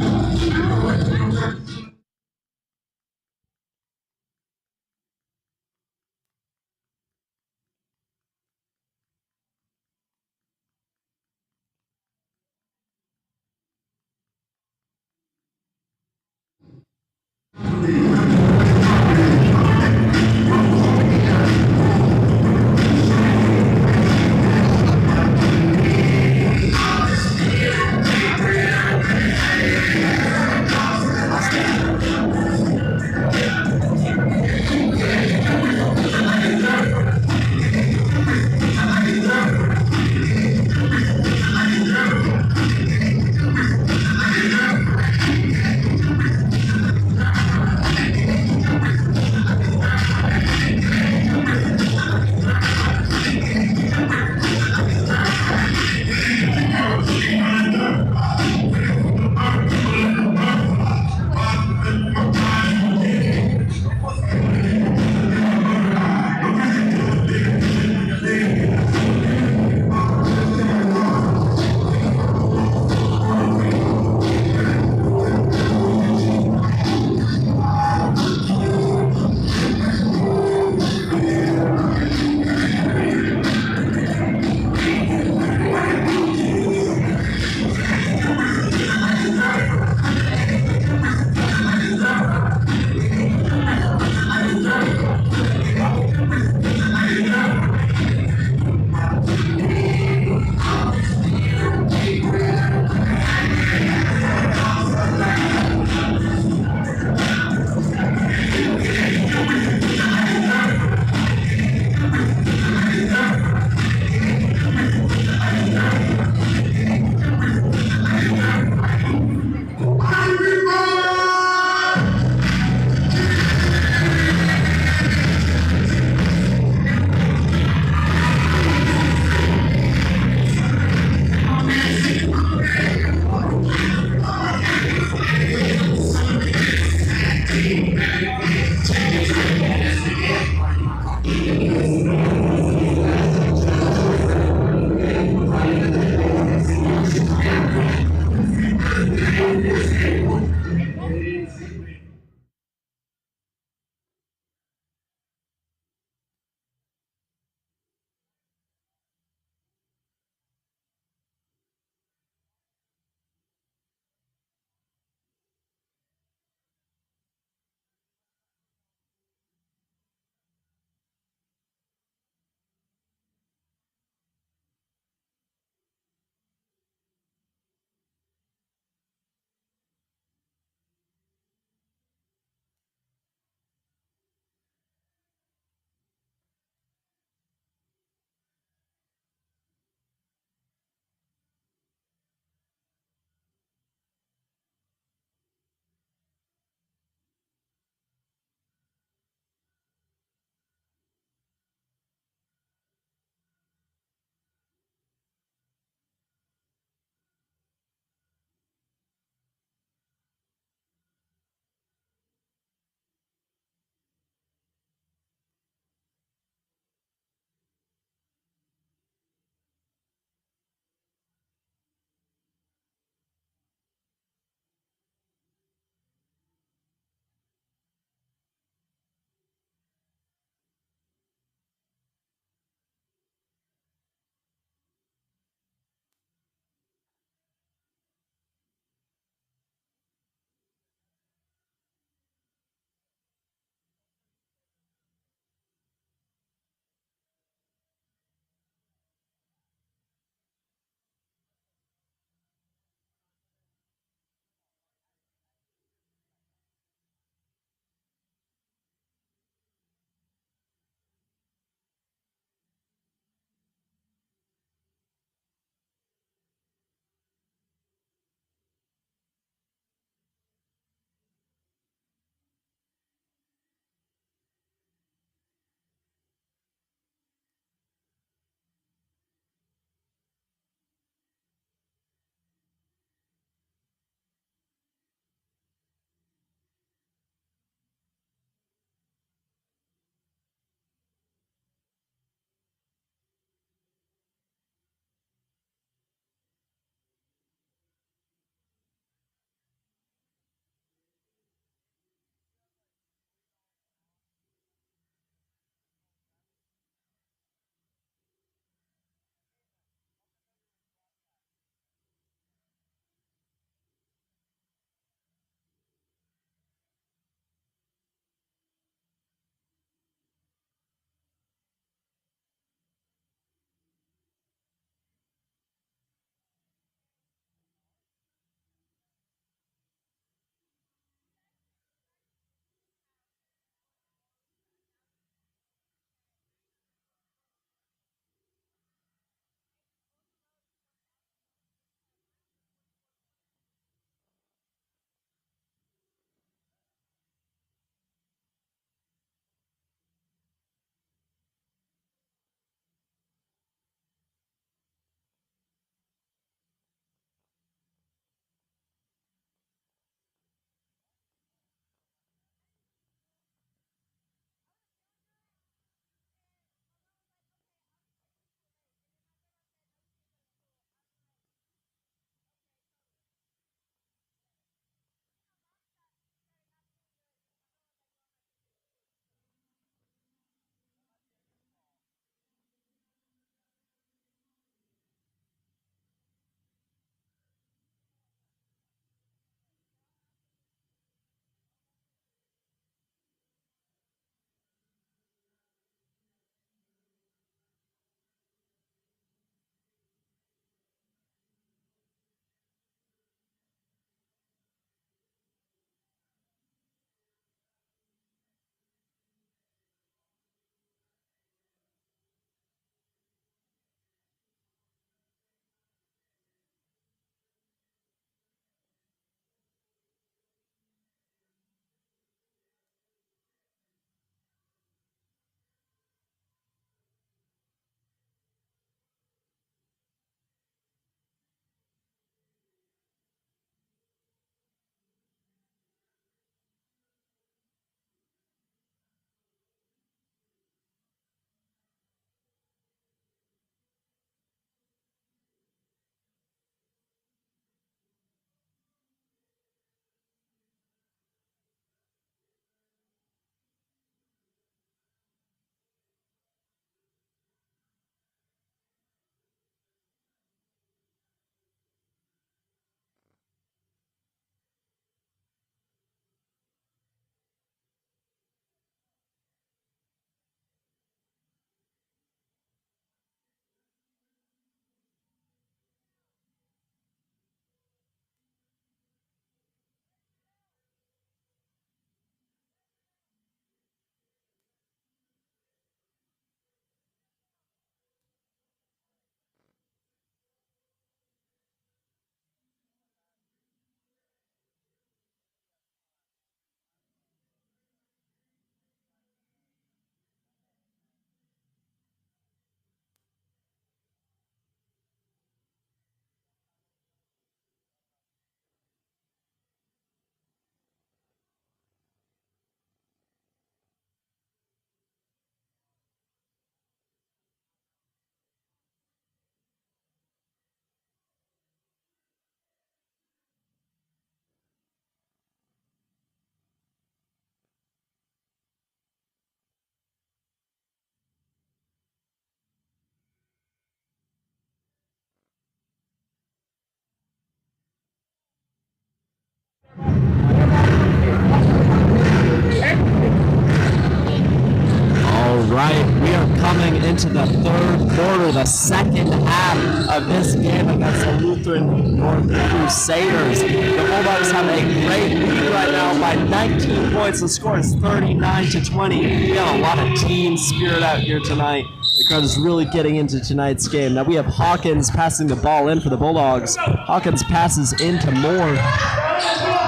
into the third quarter, the second half of this game against the Lutheran North Crusaders. The Bulldogs have a great lead right now by 19 points. The score is 39-20. We got a lot of team spirit out here tonight. The crowd is really getting into tonight's game. Now we have Hawkins passing the ball in for the Bulldogs. Hawkins passes into Moore.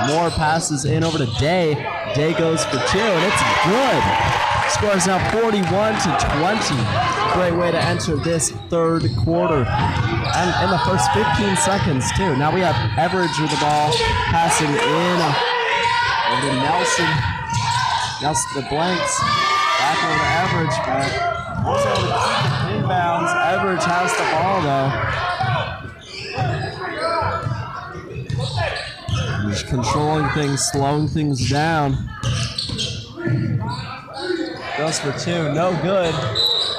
Moore passes in over to Day. Day goes for two, and it's good. Score is now 41-20. Great way to enter this third quarter. And in the first 15 seconds, too. Now we have Everidge with the ball, passing in over to Nelson. Nelson the blanks. Back over to Everidge, but also able to keep it inbounds. Everidge has the ball, though. He's controlling things, slowing things down. Goes for two, no good.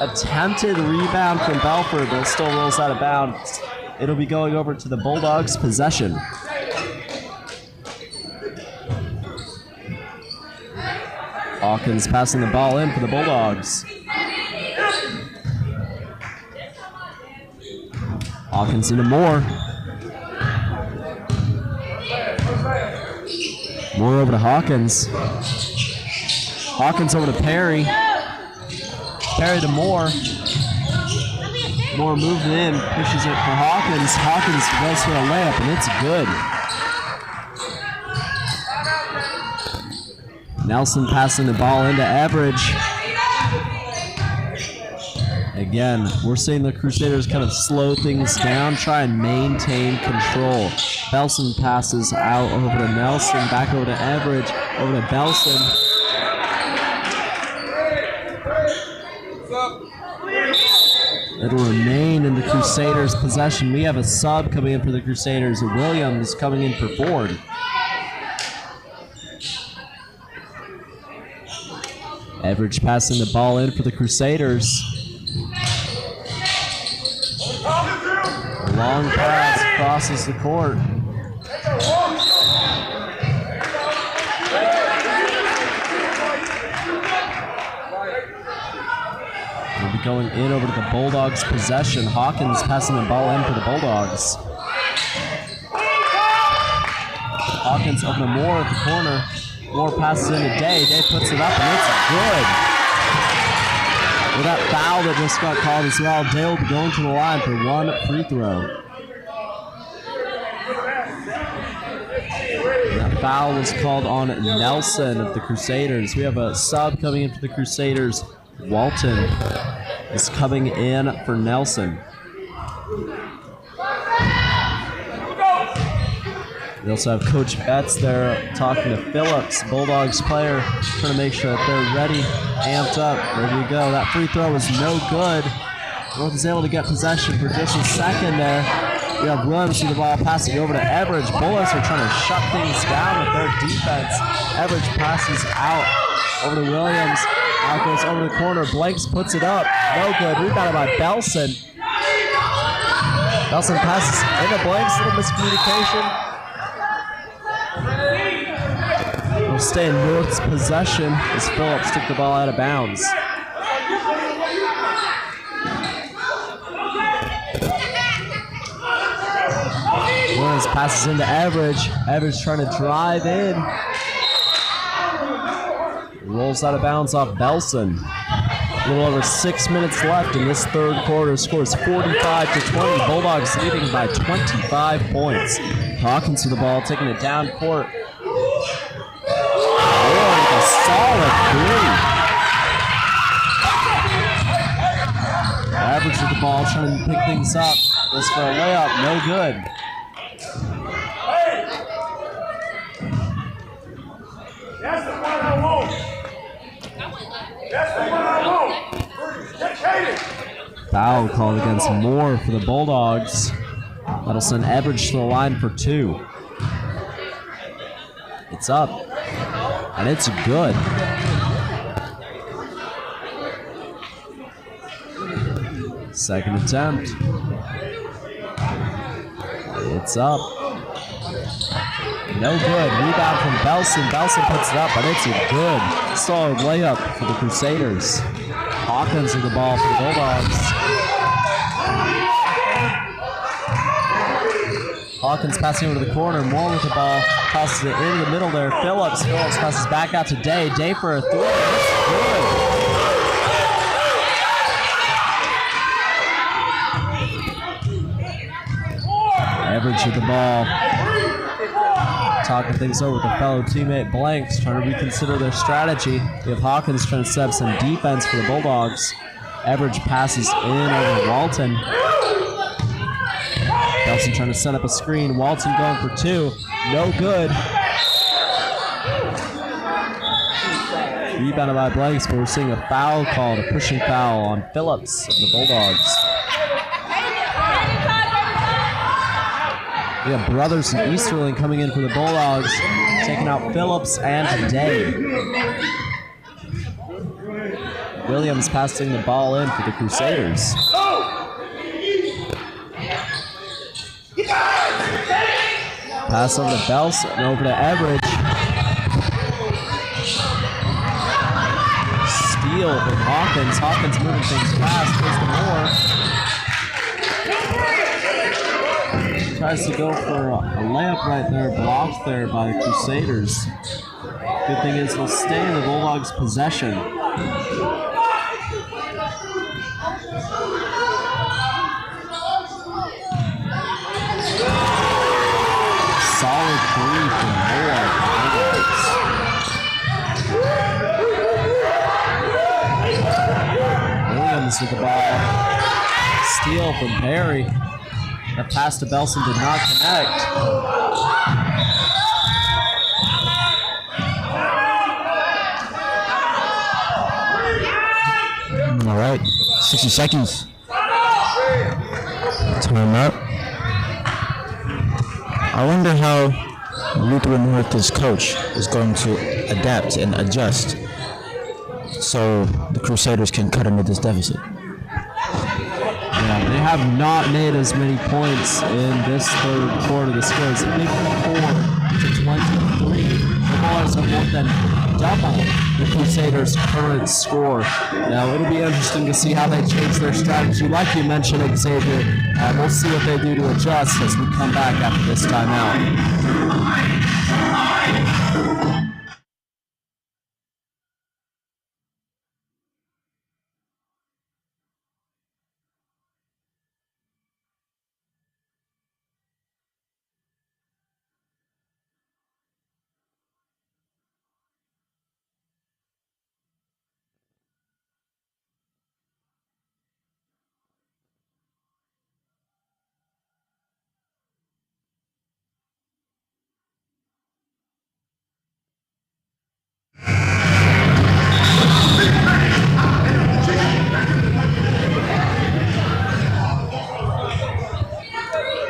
Attempted rebound from Belford, but it still rolls out of bounds. It'll be going over to the Bulldogs' possession. Hawkins passing the ball in for the Bulldogs. Hawkins into Moore. Moore over to Hawkins. Hawkins over to Perry. Perry to Moore. Moore moving in, pushes it for Hawkins. Hawkins goes for a layup, and it's good. Nelson passing the ball into Everidge. Again, we're seeing the Crusaders kind of slow things down, try and maintain control. Belson passes out over to Nelson, back over to Everidge, over to Belson. It'll remain in the Crusaders' possession. We have a sub coming in for the Crusaders. Williams coming in for Ford. Everidge passing the ball in for the Crusaders. Long pass crosses the court. We'll be going in over to the Bulldogs' possession. Hawkins passing the ball in for the Bulldogs. Hawkins over to Moore at the corner. Moore passes into Day. Day puts it up, and it's good. With that foul that just got called as well, Day will be going to the line for one free throw. That foul was called on Nelson of the Crusaders. We have a sub coming in for the Crusaders. Walton is coming in for Nelson. We also have Coach Betts there talking to Phillips, Bulldogs player, trying to make sure that they're ready, amped up, ready to go. That free throw was no good. North is able to get possession for just a second there. We have Williams with the ball passing over to Everidge. Bullets are trying to shut things down with their defense. Everidge passes out over to Williams. Out goes over the corner. Blanks puts it up. No good. Rebounded by Belson. Belson passes into Blanks. Little miscommunication. Will stay in North's possession as Phillips took the ball out of bounds. Williams passes into Everidge. Everidge trying to drive in. Rolls out of bounds off Belson. A little over 6 minutes left in this third quarter. Scores 45-20. Bulldogs leading by 25 points. Hawkins with the ball, taking it down court. A solid three. Average with the ball, trying to pick things up. Goes for a layup, no good. That's the one I want. That's the one I want. Foul called against Moore for the Bulldogs. That'll send Everidge to the line for two. It's up. And it's good. Second attempt. It's up. No good. Rebound from Belson. Belson puts it up, but it's a good solid layup for the Crusaders. Hawkins with the ball for the Bulldogs. Hawkins passing over to the corner. Moore with the ball. Passes it into the middle there. Phillips passes back out to Day. Day for a three. That's good. Everidge with the ball. Talking things over with a fellow teammate, Blanks, trying to reconsider their strategy. We have Hawkins trying to set up some defense for the Bulldogs. Everidge passes in over Walton. Belson trying to set up a screen. Walton going for two. No good. Rebounded by Blanks, but we're seeing a foul called, a pushing foul on Phillips of the Bulldogs. We have Brothers and Easterling coming in for the Bulldogs, taking out Phillips and Day. Williams passing the ball in for the Crusaders. Pass over to Belson and over to Everidge. Steal from Hawkins. Hawkins moving things fast. Goes to Moore. Tries to go for a layup right there, blocked there by the Crusaders. Good thing is they'll stay in the Bulldogs' possession. Solid three from Moore. Williams with the ball. Steal from Perry. The pass to Belson did not connect. All right, 60 seconds. Time out. I wonder how Lutheran North's coach is going to adapt and adjust so the Crusaders can cut into this deficit. Yeah, they have not made as many points in this third quarter. The score is 54-23. The Bulldogs have more than double the Crusaders' current score. Now, it'll be interesting to see how they change their strategy. Like you mentioned, Xavier, we'll see what they do to adjust as we come back after this timeout.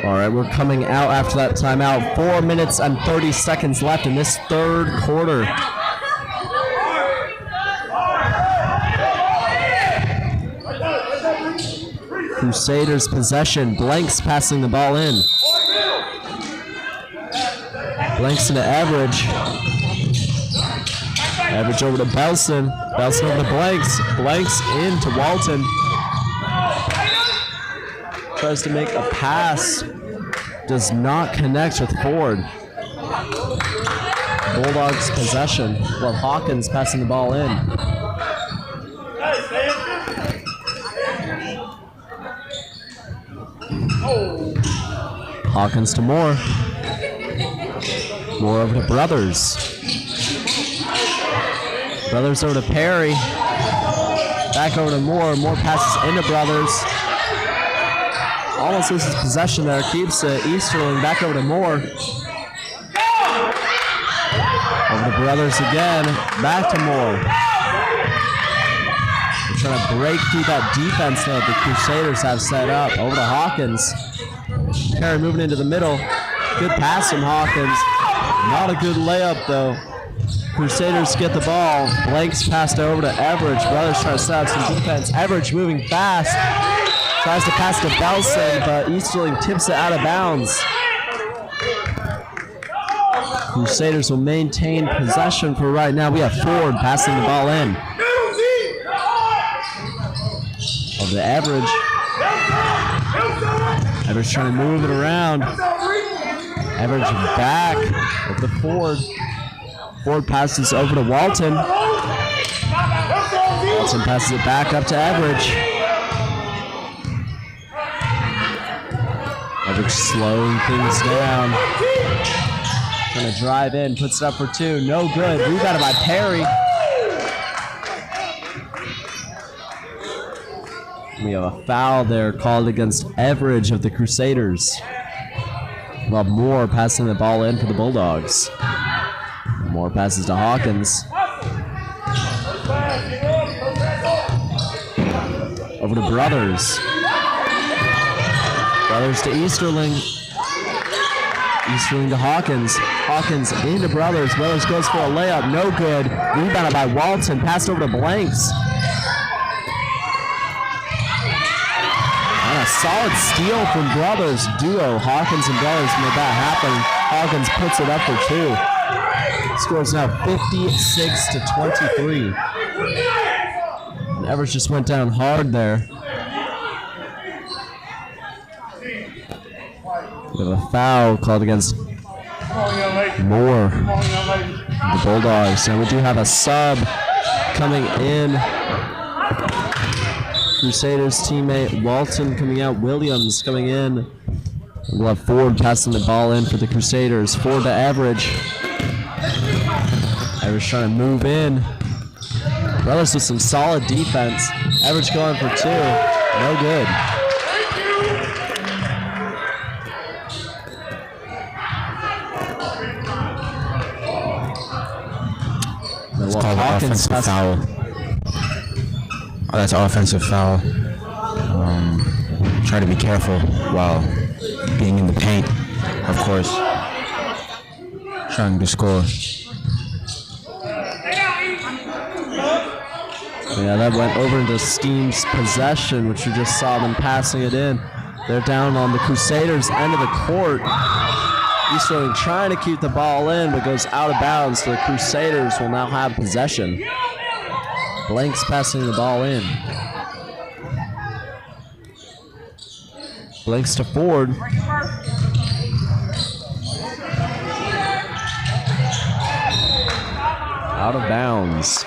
All right, we're coming out after that timeout. 4 minutes and 30 seconds left in this third quarter. Crusaders possession. Blanks passing the ball in. Blanks into Everidge. Everidge over to Belson. Belson over to Blanks. Blanks into Walton. Tries to make a pass. Does not connect with Ford. Bulldogs possession. Well, Hawkins passing the ball in. Hawkins to Moore. Moore over to Brothers. Brothers over to Perry. Back over to Moore. Moore passes into Brothers. Almost loses possession there. Keeps it. Easterling back over to Moore. Over to Brothers again. Back to Moore. They're trying to break through that defense that the Crusaders have set up. Over to Hawkins. Perry moving into the middle. Good pass from Hawkins. Not a good layup though. Crusaders get the ball. Blanks passed over to Everidge. Brothers trying to set up some defense. Everidge moving fast. Tries to pass to Belson, but Easterling tips it out of bounds. Crusaders will maintain possession for right now. We have Ford passing the ball in. Of the average. Average trying to move it around. Average back of the Ford. Ford passes over to Walton. Walton passes it back up to Average. Average slowing things down. Trying to drive in, puts it up for two. No good. Rebounded by Perry. We have a foul there called against Average of the Crusaders. Well, Moore passing the ball in for the Bulldogs. Moore passes to Hawkins. Over to Brothers. Brothers to Easterling. Easterling to Hawkins. Hawkins into Brothers. Brothers goes for a layup. No good. Rebounded by Walton. Passed over to Blanks. And a solid steal from Brothers. Duo. Hawkins and Brothers made that happen. Hawkins puts it up for two. Scores now 56 to 23. And Evers just went down hard there. We have a foul called against Moore, the Bulldogs. And we do have a sub coming in. Crusaders teammate Walton coming out. Williams coming in. We'll have Ford passing the ball in for the Crusaders. Ford to Average. Average trying to move in. Brothers with some solid defense. Average going for two. No good. It's called an offensive foul. Oh, that's an offensive foul. Try to be careful while being in the paint, of course. Trying to score. Yeah, that went over into Steam's possession, which we just saw them passing it in. They're down on the Crusaders' end of the court. Easterling trying to keep the ball in, but goes out of bounds, so the Crusaders will now have possession. Blanks passing the ball in. Blanks to Ford. Out of bounds.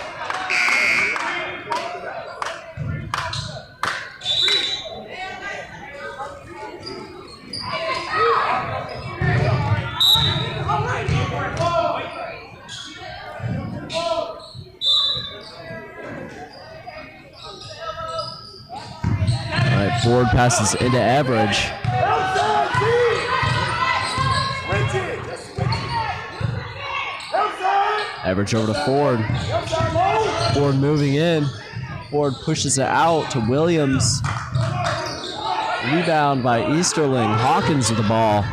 Ford passes into Average. Average over to Ford. Ford moving in. Ford pushes it out to Williams. Rebound by Easterling. Hawkins with the ball.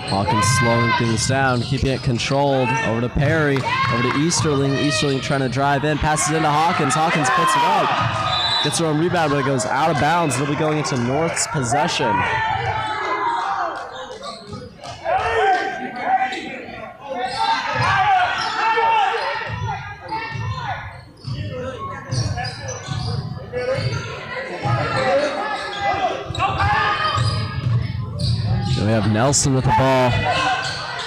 Hawkins slowing things down, keeping it controlled. Over to Perry, over to Easterling. Easterling trying to drive in, passes into Hawkins. Hawkins puts it up. Gets her own rebound, but it goes out of bounds. It'll be going into North's possession. We have Nelson with the ball.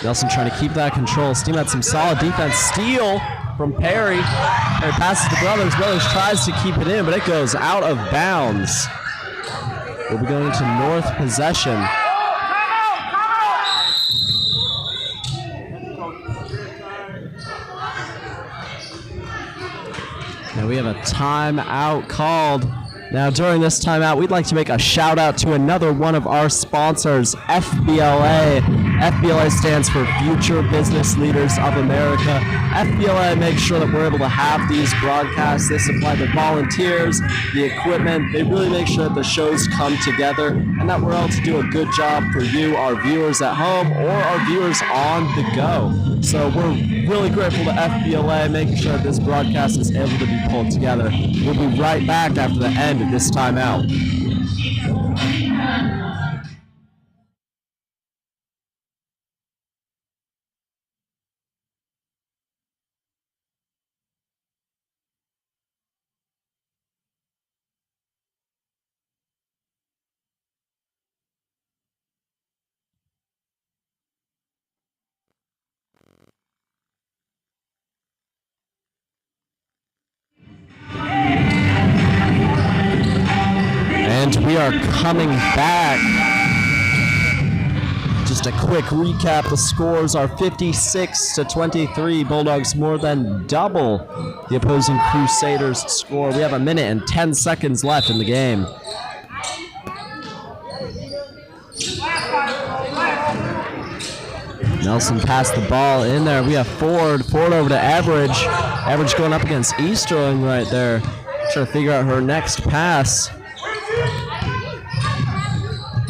Nelson trying to keep that control. Steam had some solid defense. Steal from Perry. Perry passes to Brothers. Brothers tries to keep it in, but it goes out of bounds. We'll be going into North possession. Now we have a timeout called. Now, during this timeout, we'd like to make a shout out to another one of our sponsors, FBLA. FBLA stands for Future Business Leaders of America. FBLA makes sure that we're able to have these broadcasts. They supply the volunteers, the equipment. They really make sure that the shows come together and that we're able to do a good job for you, our viewers at home, or our viewers on the go. So we're really grateful to FBLA making sure that this broadcast is able to be pulled together. We'll be right back after the end of this timeout. are coming back. Just a quick recap. The scores are 56-23. Bulldogs more than double the opposing Crusaders score. We have a minute and 10 seconds left in the game. Nelson passed the ball in there. We have Ford. Ford over to Average. Average going up against Easterling right there. Trying to figure out her next pass.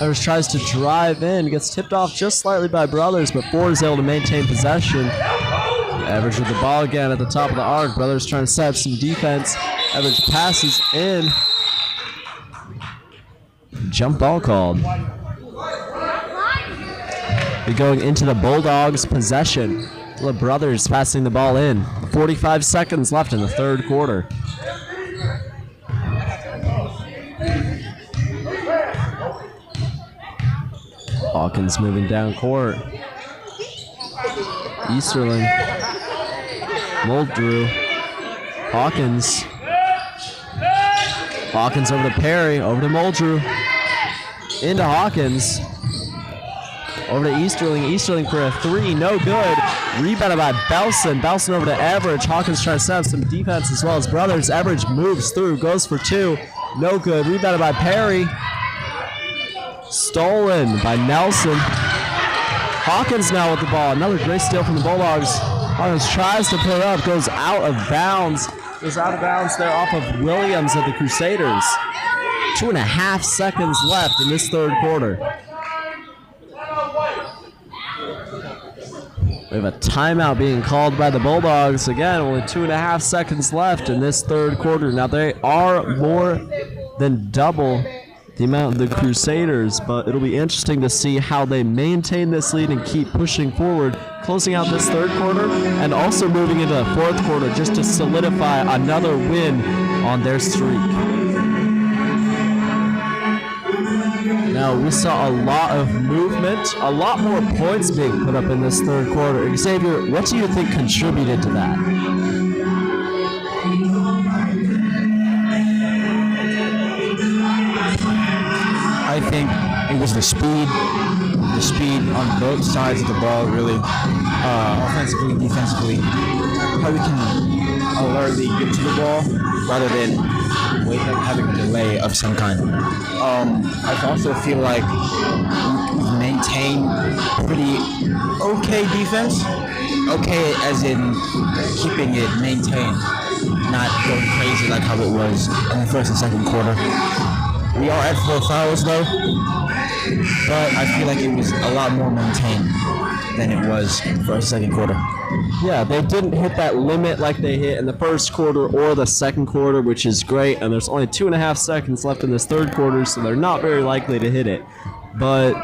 Average tries to drive in. Gets tipped off just slightly by Brothers, but Ford is able to maintain possession. Average with the ball again at the top of the arc. Brothers trying to set up some defense. Average passes in. Jump ball called. We're going into the Bulldogs' possession. The Brothers passing the ball in. 45 seconds left in the third quarter. Hawkins moving down court. Easterling. Muldrew. Hawkins. Hawkins over to Perry. Over to Muldrew. Into Hawkins. Over to Easterling. Easterling for a three. No good. Rebounded by Belson. Belson over to Average. Hawkins trying to set up some defense as well as Brothers. Average moves through. Goes for two. No good. Rebounded by Perry. Stolen by Nelson. Hawkins now with the ball. Another great steal from the Bulldogs. Hawkins tries to put it up. Goes out of bounds. Goes out of bounds there off of Williams of the Crusaders. 2.5 seconds left in this third quarter. We have a timeout being called by the Bulldogs. Again, only 2.5 seconds left in this third quarter. Now, they are more than double the amount of the Crusaders, but it'll be interesting to see how they maintain this lead and keep pushing forward, closing out this third quarter and also moving into the fourth quarter just to solidify another win on their streak. Now, we saw a lot of movement, a lot more points being put up in this third quarter. Xavier, what do you think contributed to that? I think it was the speed on both sides of the ball, really, offensively and defensively. How we can alertly get to the ball rather than having a delay of some kind. I also feel like we maintain pretty okay defense. Okay as in keeping it maintained, not going crazy like how it was in the first and second quarter. We are at 4 fouls though, but I feel like it was a lot more maintained than it was first and second quarter. Yeah, they didn't hit that limit like they hit in the first quarter or the second quarter, which is great, and there's only 2.5 seconds left in this third quarter, so they're not very likely to hit it. But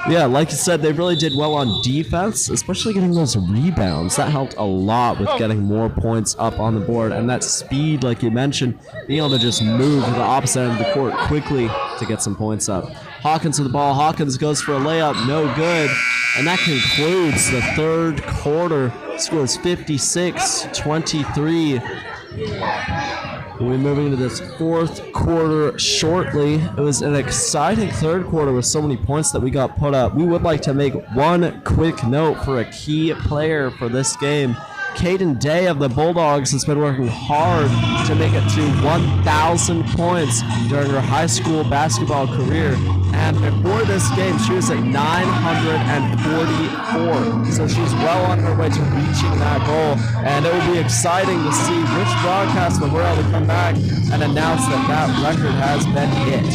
yeah, like you said, they really did well on defense, especially getting those rebounds. That helped a lot with getting more points up on the board, and that speed, like you mentioned, being able to just move to the opposite end of the court quickly to get some points up. Hawkins with the ball. Hawkins goes for a layup. No good. And that concludes the third quarter. Scores 56-23. We'll be moving into this fourth quarter shortly. It was an exciting third quarter with so many points that we got put up. We would like to make one quick note for a key player for this game. Caden Day of the Bulldogs has been working hard to make it to 1,000 points during her high school basketball career. And before this game, she was at 944. So she's well on her way to reaching that goal. And it will be exciting to see which broadcaster we're able to come back and announce that that record has been hit.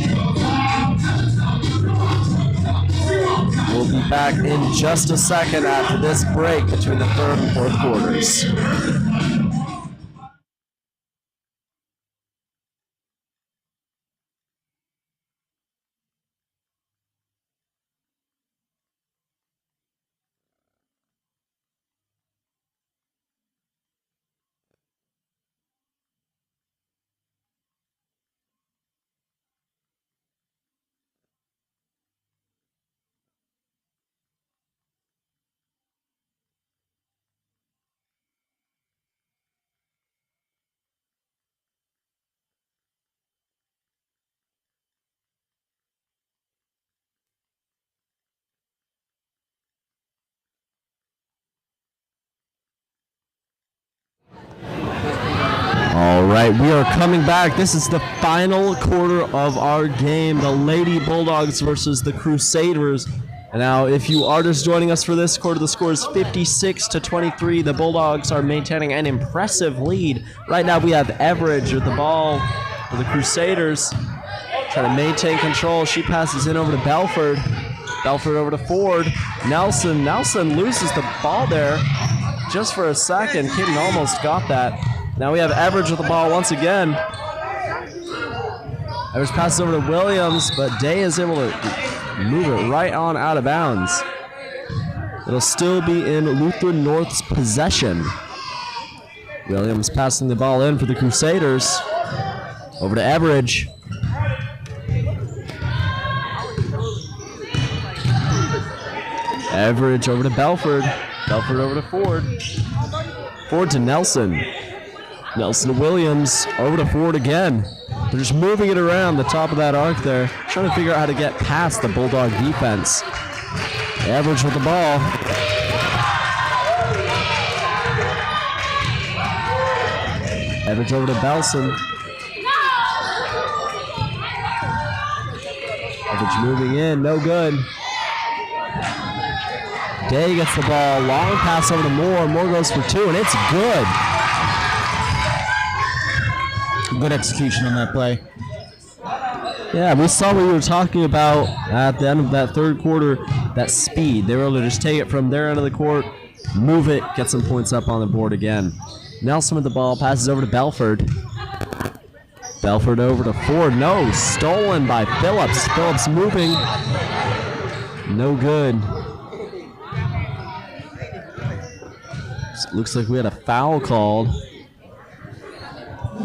We'll be back in just a second after this break between the third and fourth quarters. right, we are coming back. This is the final quarter of our game, the Lady Bulldogs versus the Crusaders. And now, if you are just joining us for this quarter, the score is 56-23. The Bulldogs are maintaining an impressive lead. Right now, we have Everidge with the ball for the Crusaders, trying to maintain control. She passes in over to Belford. Belford over to Ford. Nelson loses the ball there just for a second. Kitten almost got that. Now we have Everidge with the ball once again. Everidge passes over to Williams, but Day is able to move it right on out of bounds. It'll still be in Lutheran North's possession. Williams passing the ball in for the Crusaders. Over to Everidge. Everidge over to Belford. Belford over to Ford. Ford to Nelson. Nelson to Williams. Over to Ford again. They're just moving it around the top of that arc there, trying to figure out how to get past the Bulldog defense. Everidge with the ball. Everidge over to Belson. Everidge moving in, no good. Day gets the ball, long pass over to Moore. Moore goes for two, and it's good. Good execution on that play. Yeah, we saw what we were talking about at the end of that third quarter, that speed. They were able to just take it from their end of the court, move it, get some points up on the board again. Nelson with the ball, passes over to Belford. Belford over to Ford. No, stolen by Phillips. Phillips moving. No good. Looks like we had a foul called.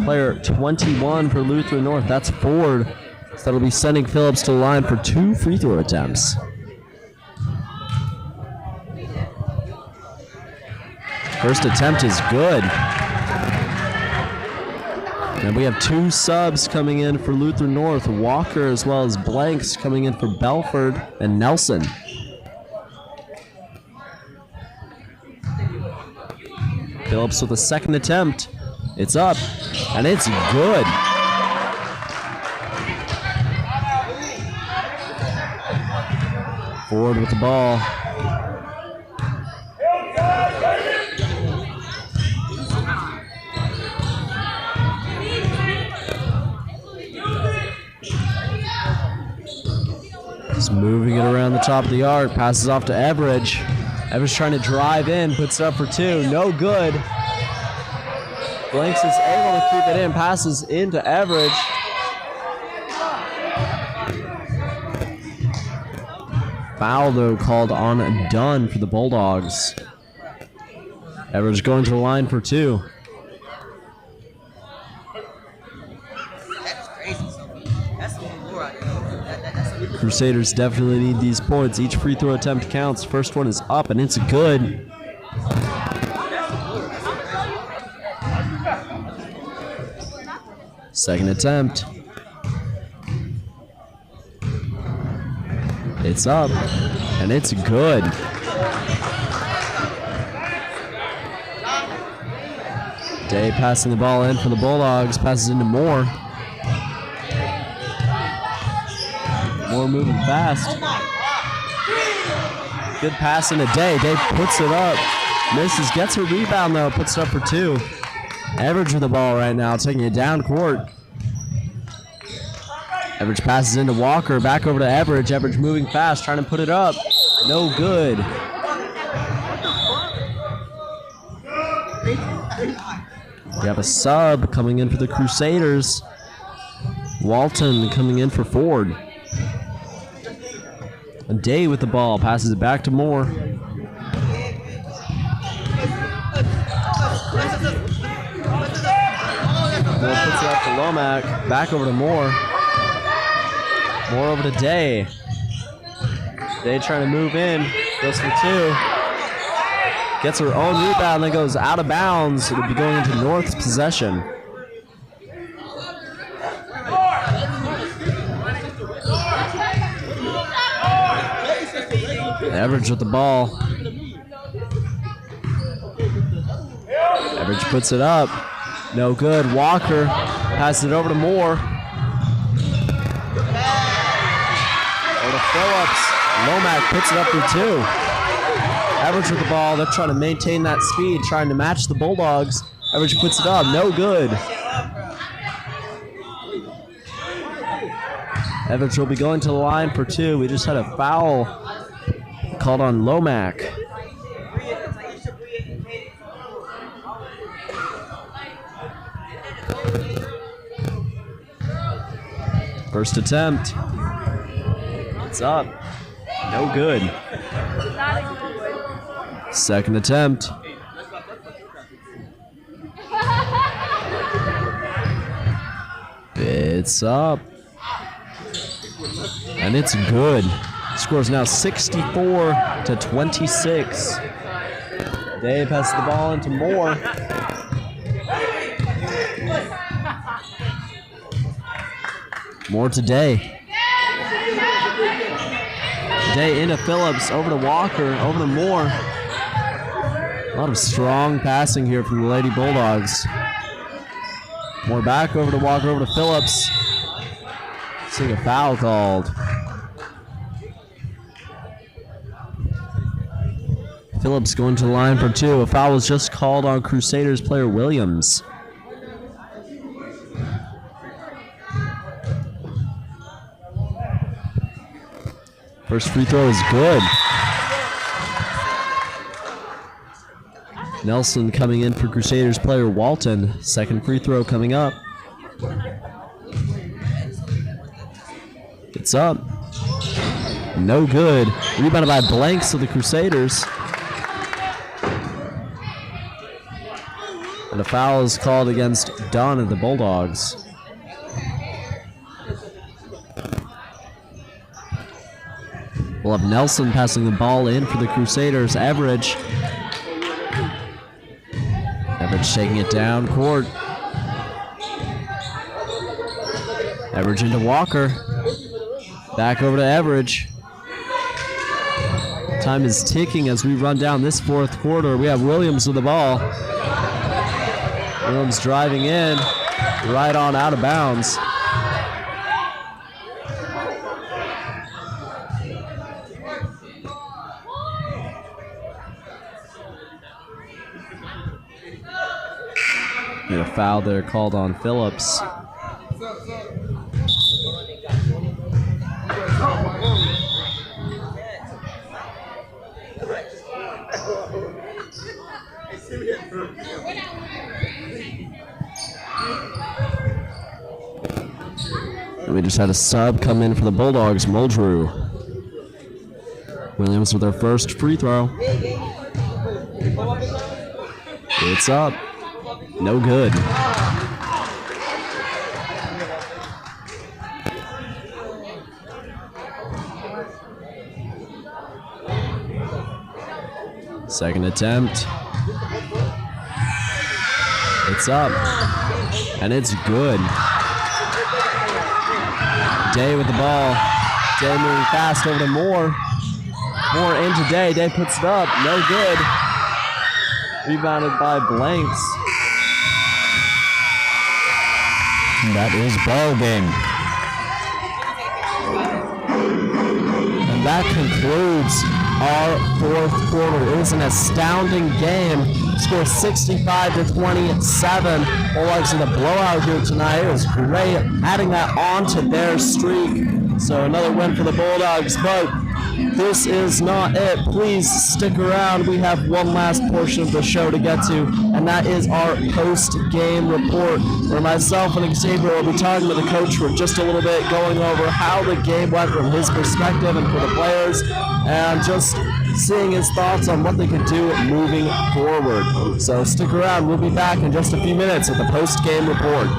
Player 21 for Lutheran North. That's Ford. So that'll be sending Phillips to the line for 2 free throw attempts. First attempt is good. And we have 2 subs coming in for Lutheran North. Walker as well as Blanks coming in for Belford and Nelson. Phillips with a second attempt. It's up, and it's good. Ford with the ball. Just moving it around the top of the arc, passes off to Everidge. Everidge trying to drive in, puts it up for 2, no good. Blanks is able to keep it in, passes into Everidge. Foul, though, called on Dunn for the Bulldogs. Everidge going to the line for 2. Crusaders definitely need these points. Each free throw attempt counts. First one is up, and it's good. Second attempt. It's up, and it's good. Day passing the ball in for the Bulldogs, passes into Moore. Moore moving fast. Good pass into Day. Day puts it up. Misses, gets her rebound though, puts it up for 2. Everidge with the ball right now, taking it down court. Everidge passes into Walker, back over to Everidge. Everidge moving fast, trying to put it up. No good. We have a sub coming in for the Crusaders. Walton coming in for Ford. And Day with the ball, passes it back to Moore. Moore puts it up to Lomack, back over to Moore. Moore over to Day. Day trying to move in, goes for 2. Gets her own rebound, then goes out of bounds. It'll be going into North's possession. Everidge with the ball. Everidge puts it up. No good. Walker passes it over to Moore. Over to Phillips. Lomack puts it up for 2. Average with the ball. They're trying to maintain that speed, trying to match the Bulldogs. Average puts it up. No good. Average will be going to the line for 2. We just had a foul called on Lomack. First attempt. It's up. No good. Second attempt. It's up. And it's good. Score is now 64-26. Day passes the ball into Moore. Moore to Day. Day into Phillips, over to Walker, over to Moore. A lot of strong passing here from the Lady Bulldogs. Moore back over to Walker, over to Phillips. Seeing a foul called. Phillips going to the line for 2. A foul was just called on Crusaders player Williams. First free throw is good. Nelson coming in for Crusaders player Walton. Second free throw coming up. It's up. No good. Rebounded by Blanks of the Crusaders. And a foul is called against Dunn of the Bulldogs. We'll have Nelson passing the ball in for the Crusaders. Average taking it down court. Average into Walker. Back over to Average. Time is ticking as we run down this fourth quarter. We have Williams with the ball. Williams driving in, right on out of bounds. Get a foul there called on Phillips. We just had a sub come in for the Bulldogs, Muldrew. Williams with their first free throw. It's up. No good. Second attempt. It's up. And it's good. Day with the ball. Day moving fast over to Moore. Moore into Day. Day puts it up. No good. Rebounded by Blanks. That is ball game. And that concludes our fourth quarter. It was an astounding game. Score 65-27. Bulldogs in a blowout here tonight. It was great adding that on to their streak. So another win for the Bulldogs, but this is not it. Please stick around. We have one last portion of the show to get to, and that is our post-game report, where myself and Xavier will be talking to the coach for just a little bit, going over how the game went from his perspective and for the players, and just seeing his thoughts on what they could do moving forward. So stick around. We'll be back in just a few minutes with the post-game report.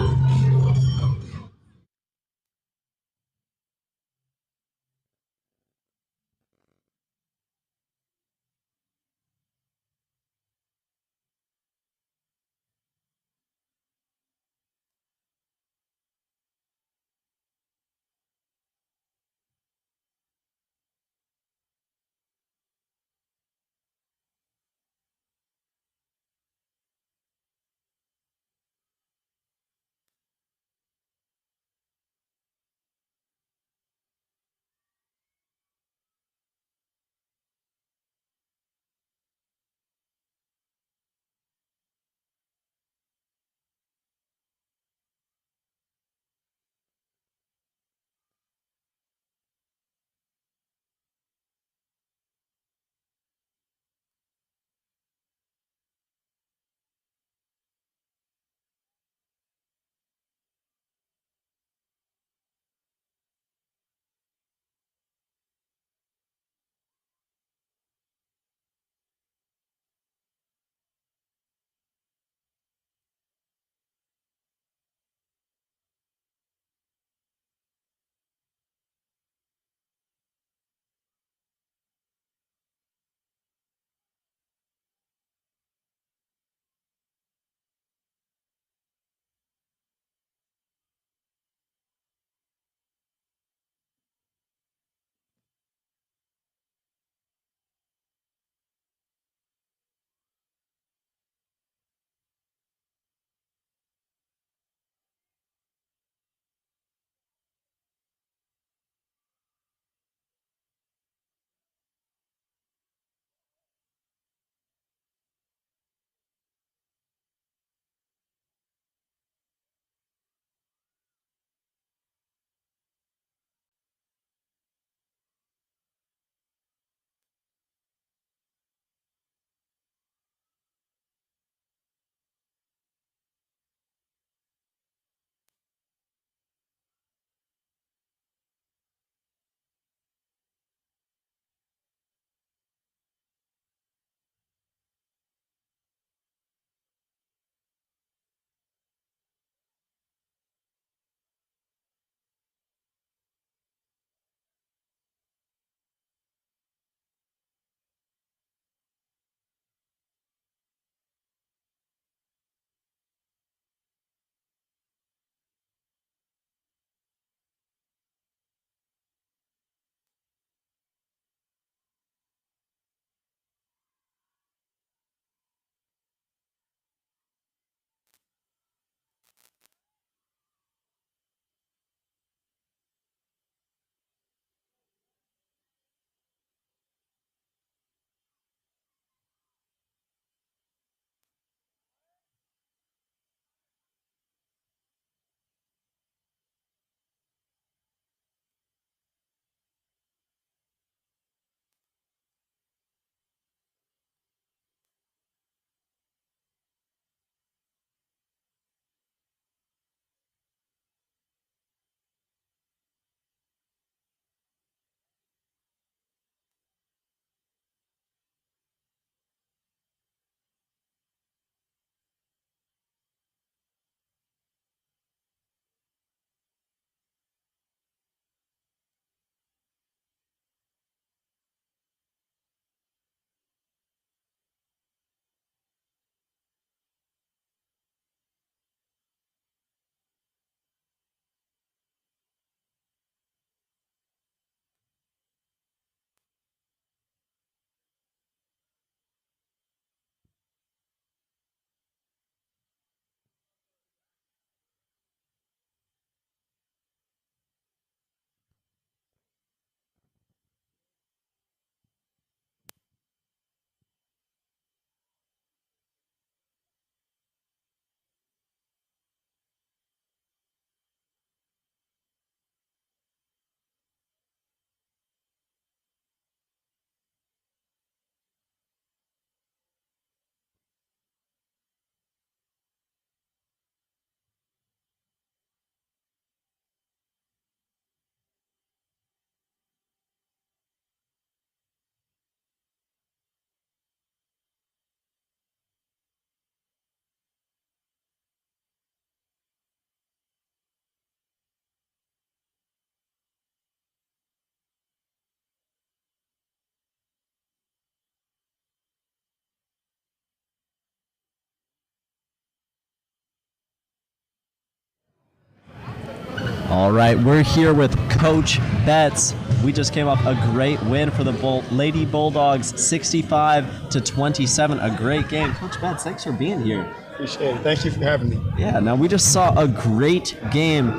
All right, we're here with Coach Betts. We just came off a great win for the Lady Bulldogs, 65-27. A great game. Coach Betts, thanks for being here. Appreciate it. Thank you for having me. Yeah, now we just saw a great game.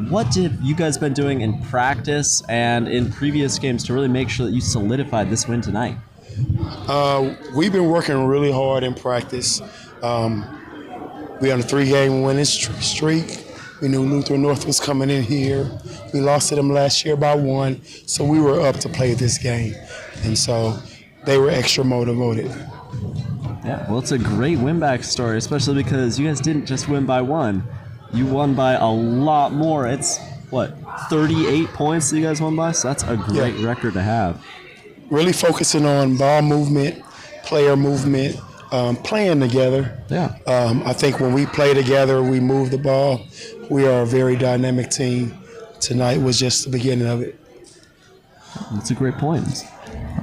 What have you guys been doing in practice and in previous games to really make sure that you solidified this win tonight? We've been working really hard in practice. We're on a 3-game winning streak. We knew Lutheran North was coming in here. We lost to them last year by 1, so we were up to play this game. And so they were extra motivated. Yeah, well, it's a great win-back story, especially because you guys didn't just win by 1. You won by a lot more. It's, 38 points that you guys won by? So that's a great record to have. Really focusing on ball movement, player movement, playing together. Yeah. I think when we play together, we move the ball. We are a very dynamic team. Tonight was just the beginning of it. That's a great point.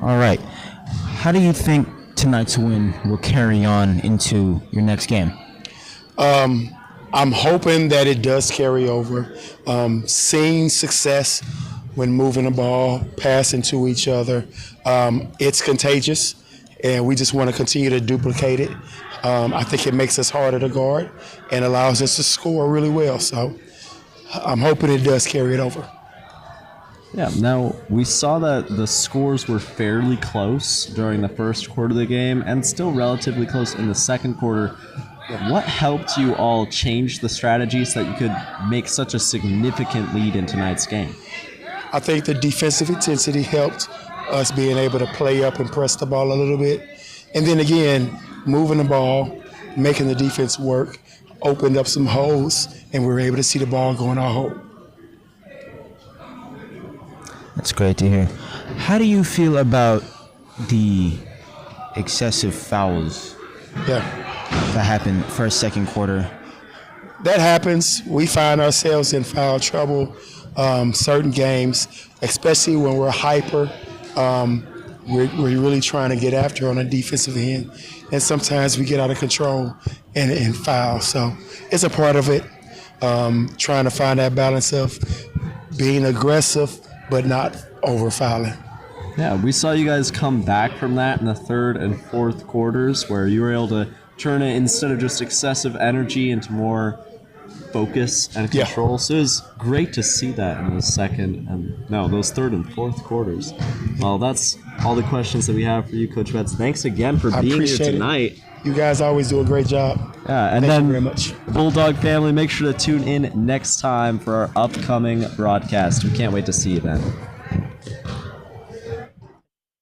All right. How do you think tonight's win will carry on into your next game? I'm hoping that it does carry over. Seeing success when moving the ball, passing to each other, it's contagious, and we just want to continue to duplicate it. I think it makes us harder to guard and allows us to score really well. So I'm hoping it does carry it over. Yeah, now we saw that the scores were fairly close during the first quarter of the game and still relatively close in the second quarter. What helped you all change the strategy so that you could make such a significant lead in tonight's game? I think the defensive intensity helped us being able to play up and press the ball a little bit. And then again, moving the ball, making the defense work, opened up some holes, and we were able to see the ball go in our hole. That's great to hear. How do you feel about the excessive fouls Yeah. that happened first, second quarter? That happens. We find ourselves in foul trouble certain games, especially when we're hyper. We're really trying to get after on the defensive end, and sometimes we get out of control and foul. So it's a part of it, trying to find that balance of being aggressive but not over-fouling. Yeah, we saw you guys come back from that in the third and fourth quarters where you were able to turn it, instead of just excessive energy, into more focus and control. So it was great to see that in the those third and fourth quarters. Well, that's all the questions that we have for you, Coach Betts. Thanks again for being here tonight. You guys always do a great job. Yeah, and Thank you very much. Bulldog family, make sure to tune in next time for our upcoming broadcast. We can't wait to see you then.